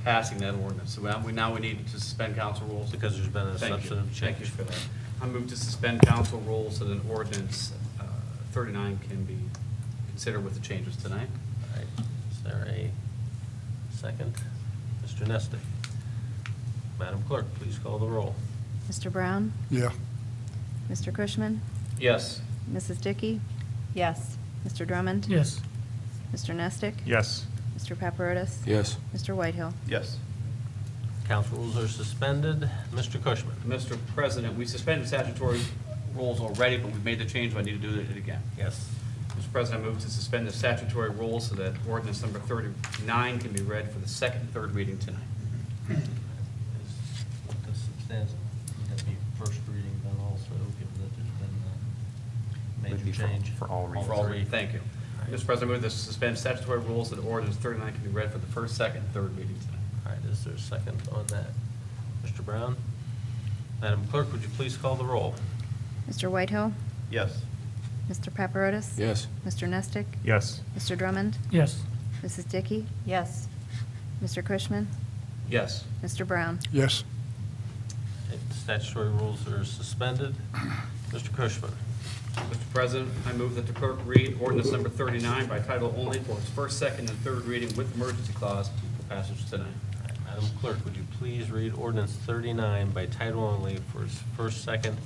passing that ordinance. So now we need to suspend council rules. Because there's been a Thank you. substantive change. Thank you for that. I move to suspend council rules so that an ordinance 39 can be considered with the changes tonight. All right. Is there a second? Mr. Nestor? Madam Clerk, please call the roll. Mr. Brown? Yeah. Mr. Cushman? Yes. Mrs. Dickey? Yes. Mr. Drummond? Yes. Mr. Nestick? Yes. Mr. Paparotis? Yes. Mr. Whitehill? Yes. Council rules are suspended. Mr. Cushman? Mr. President, we suspended statutory rules already, but we've made the change, but I need to do it again. Yes. Mr. President, I move to suspend the statutory rules so that ordinance number 39 can be read for the second and third reading tonight. What the substance, would that be first reading then also, given that there's Would been be a for- major change? for all readings. For all readings, thank you. All right. Mr. President, I move to suspend statutory rules so that ordinance 39 can be read for the first, second, and third reading tonight. All right, is there a second on that? Mr. Brown? Madam Clerk, would you please call the roll? Mr. Whitehill? Yes. Mr. Paparotis? Yes. Mr. Nestick? Yes. Mr. Drummond? Yes. Mrs. Dickey? Yes. Mr. Cushman? Yes. Mr. Brown? Yes. Okay, statutory rules are suspended. Mr. Cushman. Mr. President, I move that the clerk read ordinance number 39 by title only for its first, second, and third reading with emergency clause for passage tonight. Madam Clerk, would you please read ordinance 39 by title only for its first, second,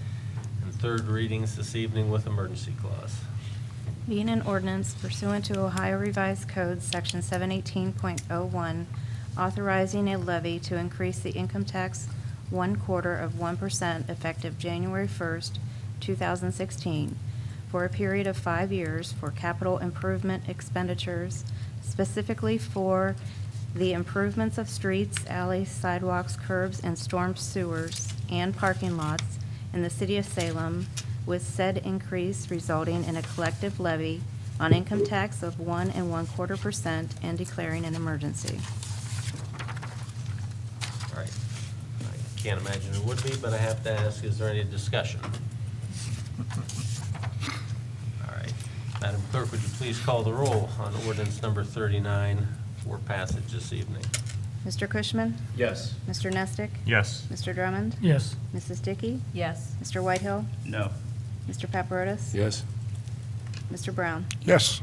and third readings this evening with emergency clause? Being an ordinance pursuant to Ohio Revised Code, Section 718.01, authorizing a levy to increase the income tax 1/4% effective January 1st, 2016, for a period of 5 years for capital improvement expenditures, specifically for the improvements of streets, alleys, sidewalks, curbs, and storm sewers and parking lots in the city of Salem, with said increase resulting in a collective levy on income tax of 1 1/4% and declaring an emergency. All right. I can't imagine there would be, but I have to ask, is there any discussion? All right. Madam Clerk, would you please call the roll on ordinance number 39 for passage this evening? Mr. Cushman? Yes. Mr. Nestick? Yes. Mr. Drummond? Yes. Mrs. Dickey? Yes. Mr. Whitehill? No. Mr. Paparotis? Yes. Mr. Brown? Yes.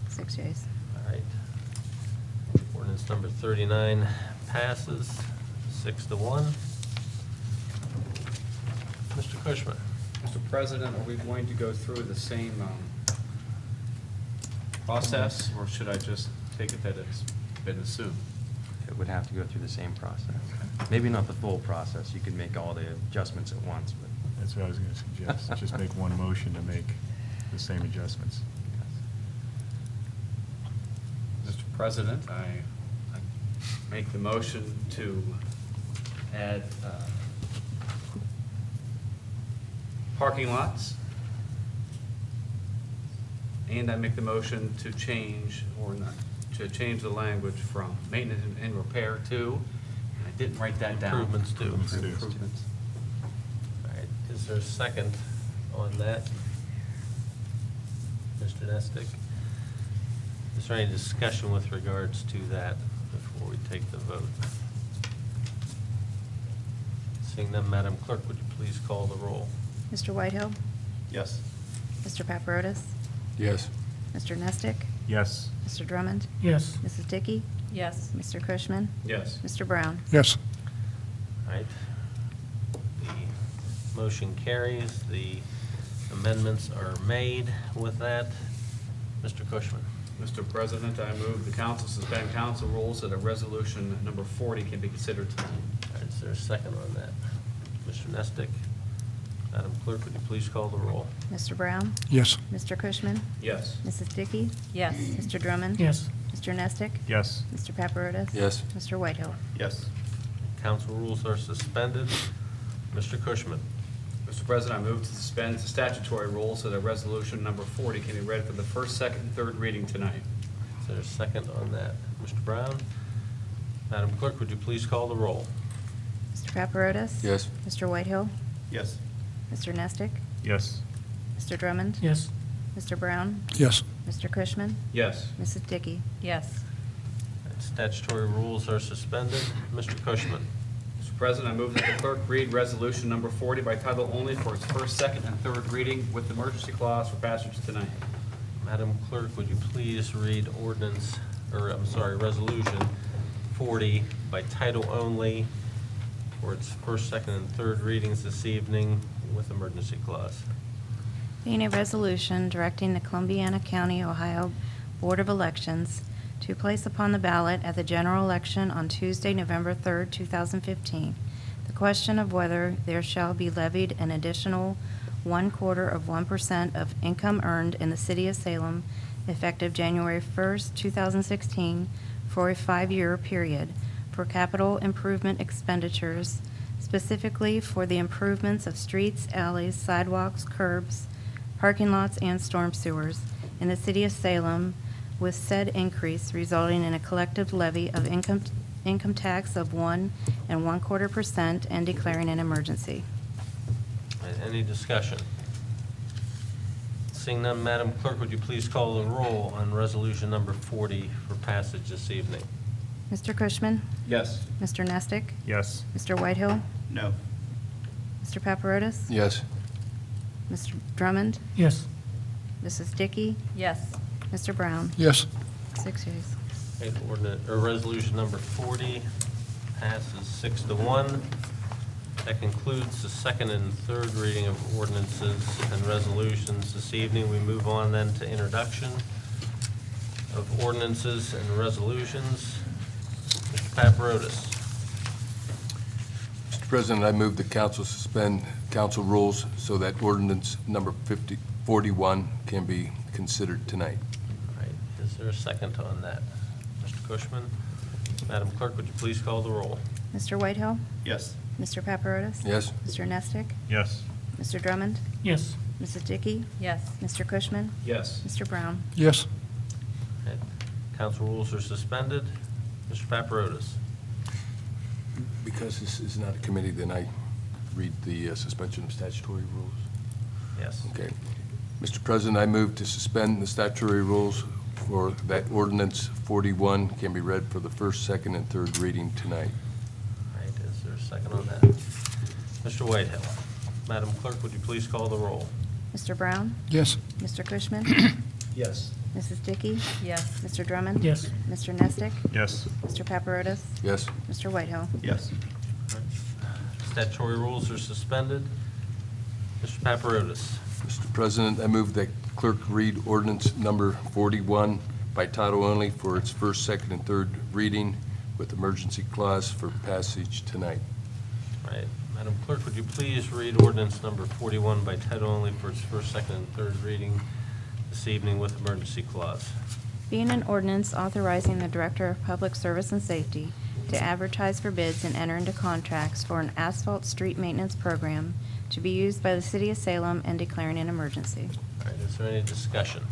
6 yeas. All right. Ordinance number 39 passes 6-1. Mr. Cushman. Mr. President, are we going to go through the same process, or should I just take it that it's been assumed? It would have to go through the same process. Maybe not the full process. You could make all the adjustments at once, but. That's what I was going to suggest. Just make one motion to make the same adjustments. Mr. President, I make the motion to add parking lots, and I make the motion to change, or not, to change the language from maintenance and repair to, and I didn't write that down. Improvements to. Improvements. All right. Is there a second on that? Mr. Nestick? Is there any discussion with regards to that before we take the vote? Seeing none, Madam Clerk, would you please call the roll? Mr. Whitehill? Yes. Mr. Paparotis? Yes. Mr. Nestick? Yes. Mr. Drummond? Yes. Mrs. Dickey? Yes. Mr. Cushman? Yes. Mr. Brown? Yes. All right. The motion carries. The amendments are made with that. Mr. Cushman. Mr. President, I move the council suspend council rules so that resolution number 40 can be considered tonight. All right, is there a second on that? Mr. Nestick? Madam Clerk, would you please call the roll? Mr. Brown? Yes. Mr. Cushman? Yes. Mrs. Dickey? Yes. Mr. Drummond? Yes. Mr. Nestick? Yes. Mr. Paparotis? Yes. Mr. Whitehill? Yes. Council rules are suspended. Mr. Cushman. Mr. President, I move to suspend the statutory rules so that resolution number 40 can be read for the first, second, and third reading tonight. Is there a second on that? Mr. Brown? Madam Clerk, would you please call the roll? Mr. Paparotis? Yes. Mr. Whitehill? Yes. Mr. Nestick? Yes. Mr. Drummond? Yes. Mr. Brown? Yes. Mr. Cushman? Yes. Mrs. Dickey? Yes. Statutory rules are suspended. Mr. Cushman. Mr. President, I move that the clerk read resolution number 40 by title only for its first, second, and third reading with the emergency clause for passage tonight. Madam Clerk, would you please read resolution 40 by title only for its first, second, and third readings this evening with emergency clause? Being a resolution directing the Columbiana County, Ohio Board of Elections to place upon the ballot at the general election on Tuesday, November 3rd, 2015, the question of whether there shall be levied an additional 1/4% of income earned in the city of Salem effective January 1st, 2016, for a 5-year period for capital improvement expenditures, specifically for the improvements of streets, alleys, sidewalks, curbs, parking lots, and storm sewers in the city of Salem, with said increase resulting in a collective levy of income tax of 1 1/4% and declaring an emergency. Any discussion? Seeing none, Madam Clerk, would you please call the roll on resolution number 40 for passage this evening? Mr. Cushman? Yes. Mr. Nestick? Yes. Mr. Whitehill? No. Mr. Paparotis? Yes. Mr. Drummond? Yes. Mrs. Dickey? Yes. Mr. Brown? Yes. 6 yeas. Okay, resolution number 40 passes 6-1. That concludes the second and third reading of ordinances and resolutions this evening. We move on then to introduction of ordinances and resolutions. Mr. Paparotis. Mr. President, I move the council suspend council rules so that ordinance number 41 can be considered tonight. All right, is there a second on that? Mr. Cushman? Madam Clerk, would you please call the roll? Mr. Whitehill? Yes. Mr. Paparotis? Yes. Mr. Nestick? Yes. Mr. Drummond? Yes. Mrs. Dickey? Yes. Mr. Cushman? Yes. Mr. Brown? Yes. Okay, council rules are suspended. Mr. Paparotis. Because this is not a committee, then I read the suspension of statutory rules. Yes. Okay. Mr. President, I move to suspend the statutory rules for that ordinance 41 can be read for the first, second, and third reading tonight. All right, is there a second on that? Mr. Whitehill. Madam Clerk, would you please call the roll? Mr. Brown? Yes. Mr. Cushman? Yes. Mrs. Dickey? Yes. Mr. Drummond? Yes. Mr. Nestick? Yes. Mr. Paparotis? Yes. Mr. Whitehill? Yes. Statutory rules are suspended. Mr. Paparotis. Mr. President, I move that clerk read ordinance number 41 by title only for its first, second, and third reading with emergency clause for passage tonight. All right, Madam Clerk, would you please read ordinance number 41 by title only for its first, second, and third reading this evening with emergency clause? Being an ordinance authorizing the Director of Public Service and Safety to advertise for bids and enter into contracts for an asphalt street maintenance program to be used by the City of Salem and declaring an emergency. All right, is there any discussion?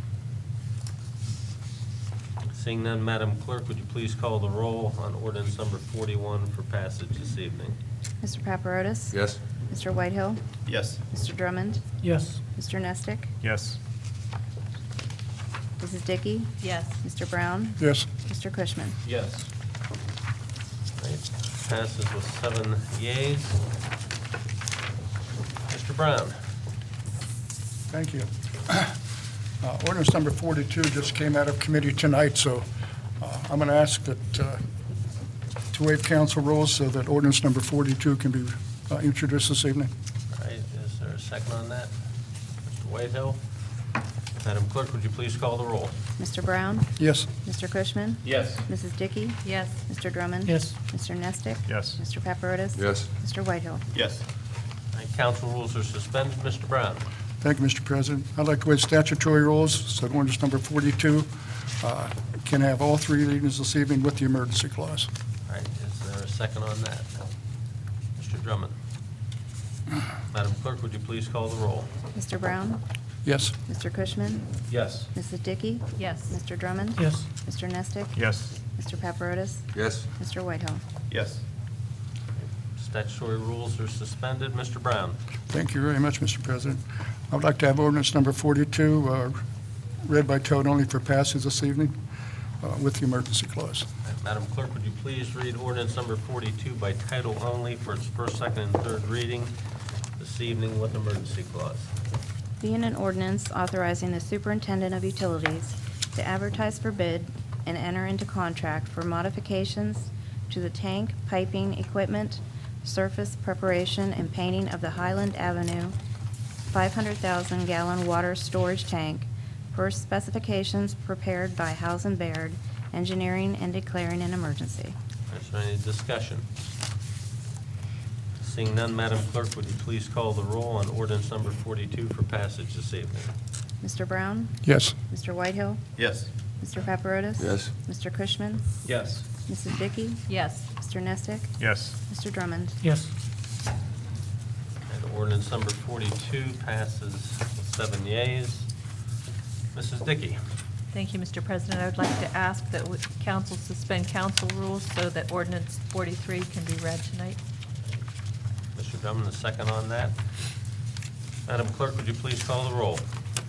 Seeing none, Madam Clerk, would you please call the roll on ordinance number 41 for passage this evening? Mr. Paparotis? Yes? Mr. Whitehill? Yes. Mr. Drummond? Yes. Mr. Nestick? Yes. Mrs. Dickey? Yes. Mr. Brown? Yes. Mr. Cushman? Yes. All right, passes with 7 yeas. Mr. Brown. Thank you. Ordinance number 42 just came out of committee tonight, so I'm going to ask that to waive council rules so that ordinance number 42 can be introduced this evening. All right, is there a second on that? Mr. Whitehill? Madam Clerk, would you please call the roll? Mr. Brown? Yes. Mr. Cushman? Yes. Mrs. Dickey? Yes. Mr. Drummond? Yes. Mr. Nestick? Yes. Mr. Paparotis? Yes. Mr. Whitehill? Yes. All right, council rules are suspended. Mr. Brown. Thank you, Mr. President. I'd like to waive statutory rules so that ordinance number 42 can have all three readings this evening with the emergency clause. All right, is there a second on that? Mr. Drummond. Madam Clerk, would you please call the roll? Mr. Brown? Yes. Mr. Cushman? Yes. Mrs. Dickey? Yes. Mr. Drummond? Yes. Mr. Nestick? Yes. Mr. Paparotis? Yes. Mr. Whitehill? Yes. Statutory rules are suspended. Mr. Brown. Thank you very much, Mr. President. I would like to have ordinance number 42 read by title only for passage this evening with the emergency clause. Madam Clerk, would you please read ordinance number 42 by title only for its first, second, and third reading this evening with emergency clause? Being an ordinance authorizing the Superintendent of Utilities to advertise for bid and enter into contract for modifications to the tank, piping, equipment, surface preparation, and painting of the Highland Avenue 500,000-gallon water storage tank per specifications prepared by House and Baird Engineering and declaring an emergency. Is there any discussion? Seeing none, Madam Clerk, would you please call the roll on ordinance number 42 for passage this evening? Mr. Brown? Yes. Mr. Whitehill? Yes. Mr. Paparotis? Yes. Mr. Cushman? Yes. Mrs. Dickey? Yes. Mr. Nestick? Yes. Mr. Drummond? Yes. And ordinance number 42 passes with 7 yeas. Mrs. Dickey. Thank you, Mr. President. I would like to ask that council suspend council rules so that ordinance 43 can be read tonight. Mr. Drummond, a second on that. Madam Clerk, would you please call the roll?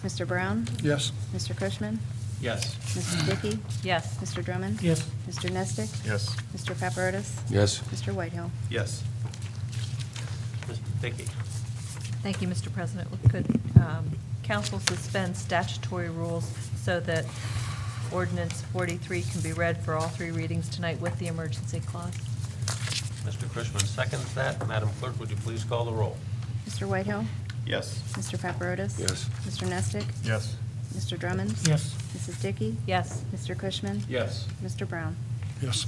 Mr. Brown? Yes. Mr. Cushman? Yes. Mrs. Dickey? Yes. Mr. Drummond? Yes. Mr. Nestick? Yes. Mr. Paparotis? Yes. Mr. Whitehill? Yes. Mr. Dickey. Thank you, Mr. President. Could council suspend statutory rules so that ordinance 43 can be read for all three readings tonight with the emergency clause? Mr. Cushman seconds that. Madam Clerk, would you please call the roll? Mr. Whitehill? Yes. Mr. Paparotis? Yes. Mr. Nestick? Yes. Mr. Drummond? Yes. Mrs. Dickey? Yes. Mr. Cushman? Yes. Mr. Brown? Yes.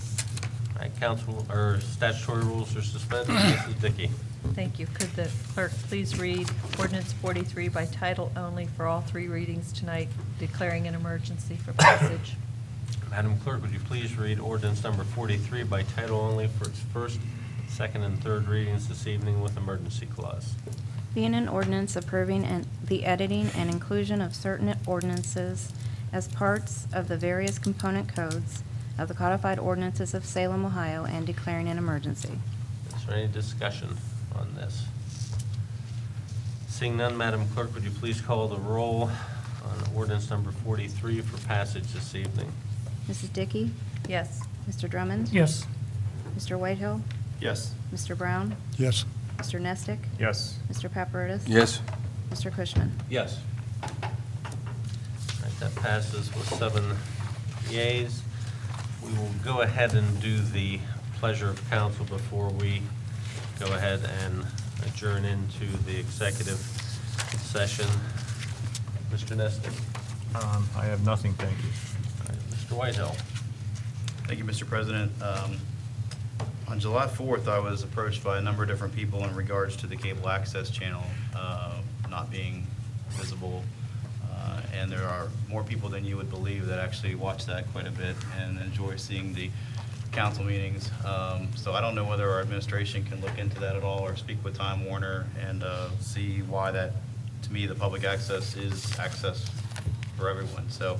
All right, council, or statutory rules are suspended. Mrs. Dickey. Thank you. Could the clerk please read ordinance 43 by title only for all three readings tonight, declaring an emergency for passage? Madam Clerk, would you please read ordinance number 43 by title only for its first, second, and third readings this evening with emergency clause? Being an ordinance approving the editing and inclusion of certain ordinances as parts of the various component codes of the codified ordinances of Salem, Ohio, and declaring an emergency. Is there any discussion on this? Seeing none, Madam Clerk, would you please call the roll on ordinance number 43 for passage this evening? Mrs. Dickey? Yes. Mr. Drummond? Yes. Mr. Whitehill? Yes. Mr. Brown? Yes. Mr. Nestick? Yes. Mr. Paparotis? Yes. Mr. Cushman? Yes. All right, that passes with 7 yeas. We will go ahead and do the pleasure of council before we go ahead and adjourn into the executive session. Mr. Nestick. I have nothing, thank you. All right, Mr. Whitehill. Thank you, Mr. President. On July 4th, I was approached by a number of different people in regards to the cable access channel not being visible. And there are more people than you would believe that actually watch that quite a bit and enjoy seeing the council meetings. So I don't know whether our administration can look into that at all or speak with Time Warner and see why that, to me, the public access is access for everyone. So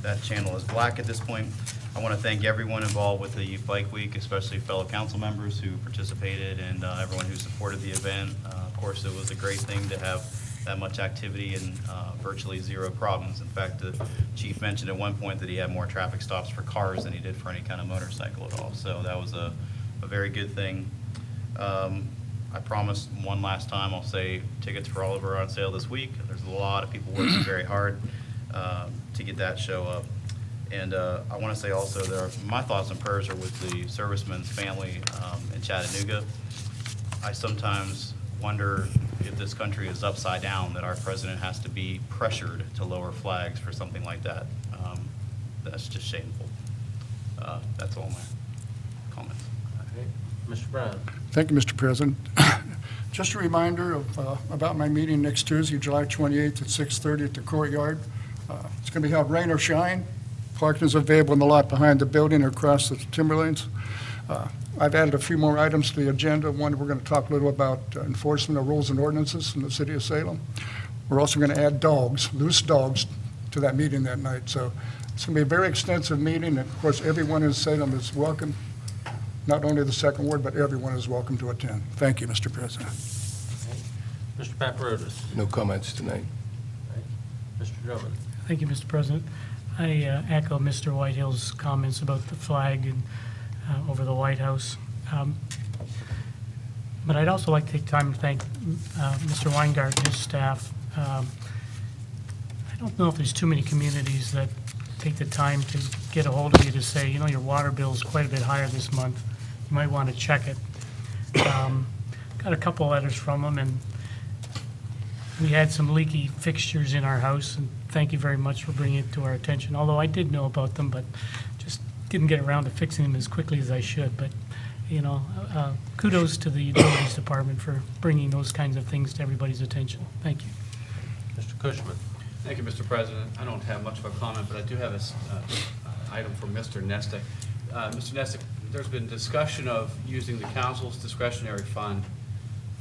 that channel is black at this point. I want to thank everyone involved with the Bike Week, especially fellow council members who participated and everyone who supported the event. Of course, it was a great thing to have that much activity and virtually zero problems. In fact, the chief mentioned at one point that he had more traffic stops for cars than he did for any kind of motorcycle at all. So that was a very good thing. I promise one last time, I'll say tickets for Oliver are on sale this week. There's a lot of people working very hard to get that show up. And I want to say also, my thoughts and prayers are with the serviceman's family in Chattanooga. I sometimes wonder if this country is upside down, that our president has to be pressured to lower flags for something like that. That's just shameful. That's all my comments. Mr. Brown. Thank you, Mr. President. Just a reminder about my meeting next Tuesday, July 28th at 6:30 at the courtyard. It's going to be held rain or shine. Parking is available in the lot behind the building or across the timber lanes. I've added a few more items to the agenda. One, we're going to talk a little about enforcement of rules and ordinances in the city of Salem. We're also going to add dogs, loose dogs, to that meeting that night. So it's going to be a very extensive meeting. And of course, everyone in Salem is welcome. Not only the second ward, but everyone is welcome to attend. Thank you, Mr. President. Mr. Paparotis. No comments tonight. Mr. Drummond. Thank you, Mr. President. I echo Mr. Whitehill's comments about the flag and over the White House. But I'd also like to take time to thank Mr. Weingart and his staff. I don't know if there's too many communities that take the time to get a hold of you to say, you know, your water bill is quite a bit higher this month. You might want to check it. Got a couple letters from them, and we had some leaky fixtures in our house, and thank you very much for bringing it to our attention. Although I did know about them, but just didn't get around to fixing them as quickly as I should. But, you know, kudos to the utilities department for bringing those kinds of things to everybody's attention. Thank you. Mr. Cushman. Thank you, Mr. President. I don't have much of a comment, but I do have an item for Mr. Nestick. Mr. Nestick, there's been discussion of using the council's discretionary fund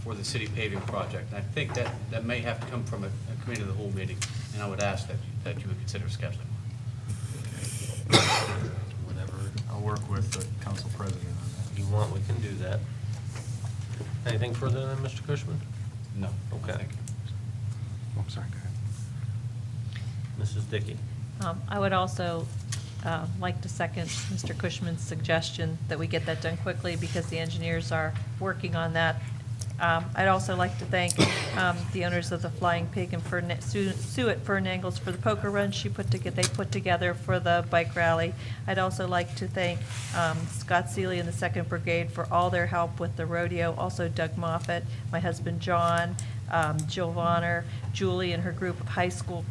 for the city paving project. And I think that may have to come from a committee of the whole meeting, and I would ask that you would consider scheduling. Whatever, I'll work with the council president on If you want, we can do that. Anything further than Mr. Cushman? No. Okay. Thank you. I'm sorry, go ahead. Mrs. Dickey. I would also like to second Mr. Cushman's suggestion that we get that done quickly because the engineers are working on that. I'd also like to thank the owners of the Flying Pig and Sue at Fernangles for the poker run they put together for the bike rally. I'd also like to thank Scott Seeley and the 2nd Brigade for all their help with the rodeo. Also Doug Moffett, my husband John, Jill Vonner, Julie and her group of high school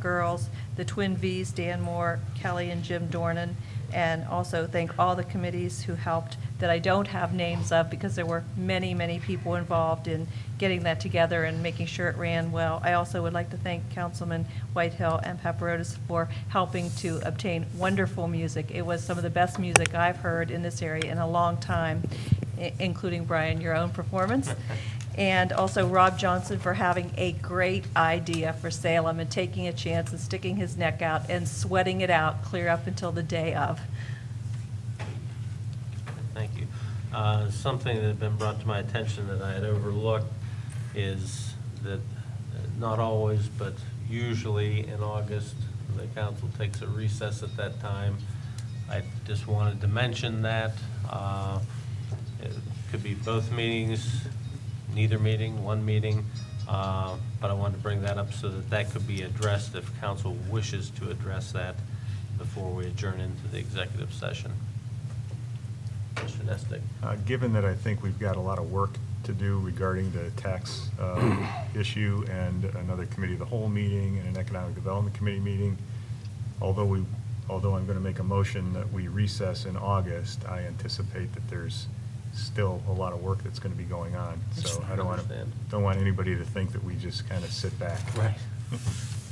girls, the Twin Vs, Dan Moore, Kelly and Jim Dornan, and also thank all the committees who helped that I don't have names of because there were many, many people involved in getting that together and making sure it ran well. I also would like to thank Councilman Whitehill and Paparotis for helping to obtain wonderful music. It was some of the best music I've heard in this area in a long time, including, Brian, your own performance. And also Rob Johnson for having a great idea for Salem and taking a chance and sticking his neck out and sweating it out clear up until the day of. Thank you. Something that had been brought to my attention that I had overlooked is that not always, but usually in August, the council takes a recess at that time. I just wanted to mention that. It could be both meetings, neither meeting, one meeting, but I wanted to bring that up so that that could be addressed if council wishes to address that before we adjourn into the executive session. Mr. Nestic. Given that I think we've got a lot of work to do regarding the tax issue and another committee of the whole meeting and an economic development committee meeting, although I'm going to make a motion that we recess in August, I anticipate that there's still a lot of work that's going to be going on. So I don't want anybody to think that we just kind of sit back. Right.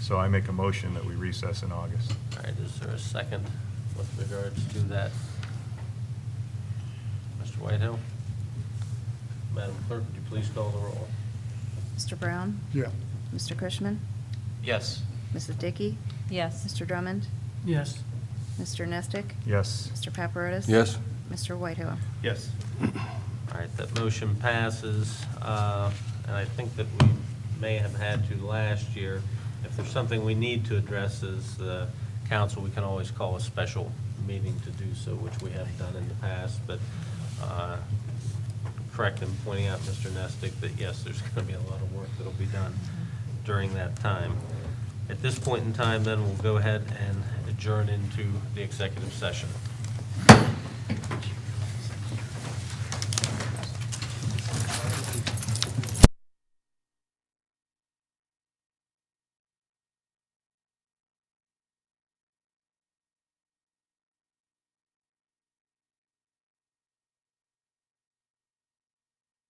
So I make a motion that we recess in August. All right, is there a second with regards to that? Mr. Whitehill? Madam Clerk, would you please call the roll? Mr. Brown? Yeah. Mr. Cushman? Yes. Mrs. Dickey? Yes. Mr. Drummond? Yes. Mr. Nestick? Yes. Mr. Paparotis? Yes. Mr. Whitehill? Yes. All right, that motion passes, and I think that we may have had to last year. If there's something we need to address as the council, we can always call a special meeting to do so, which we have done in the past, but correct in pointing out, Mr. Nestic, that yes, there's going to be a lot of work that'll be done during that time. At this point in time, then, we'll go ahead and adjourn into the executive session.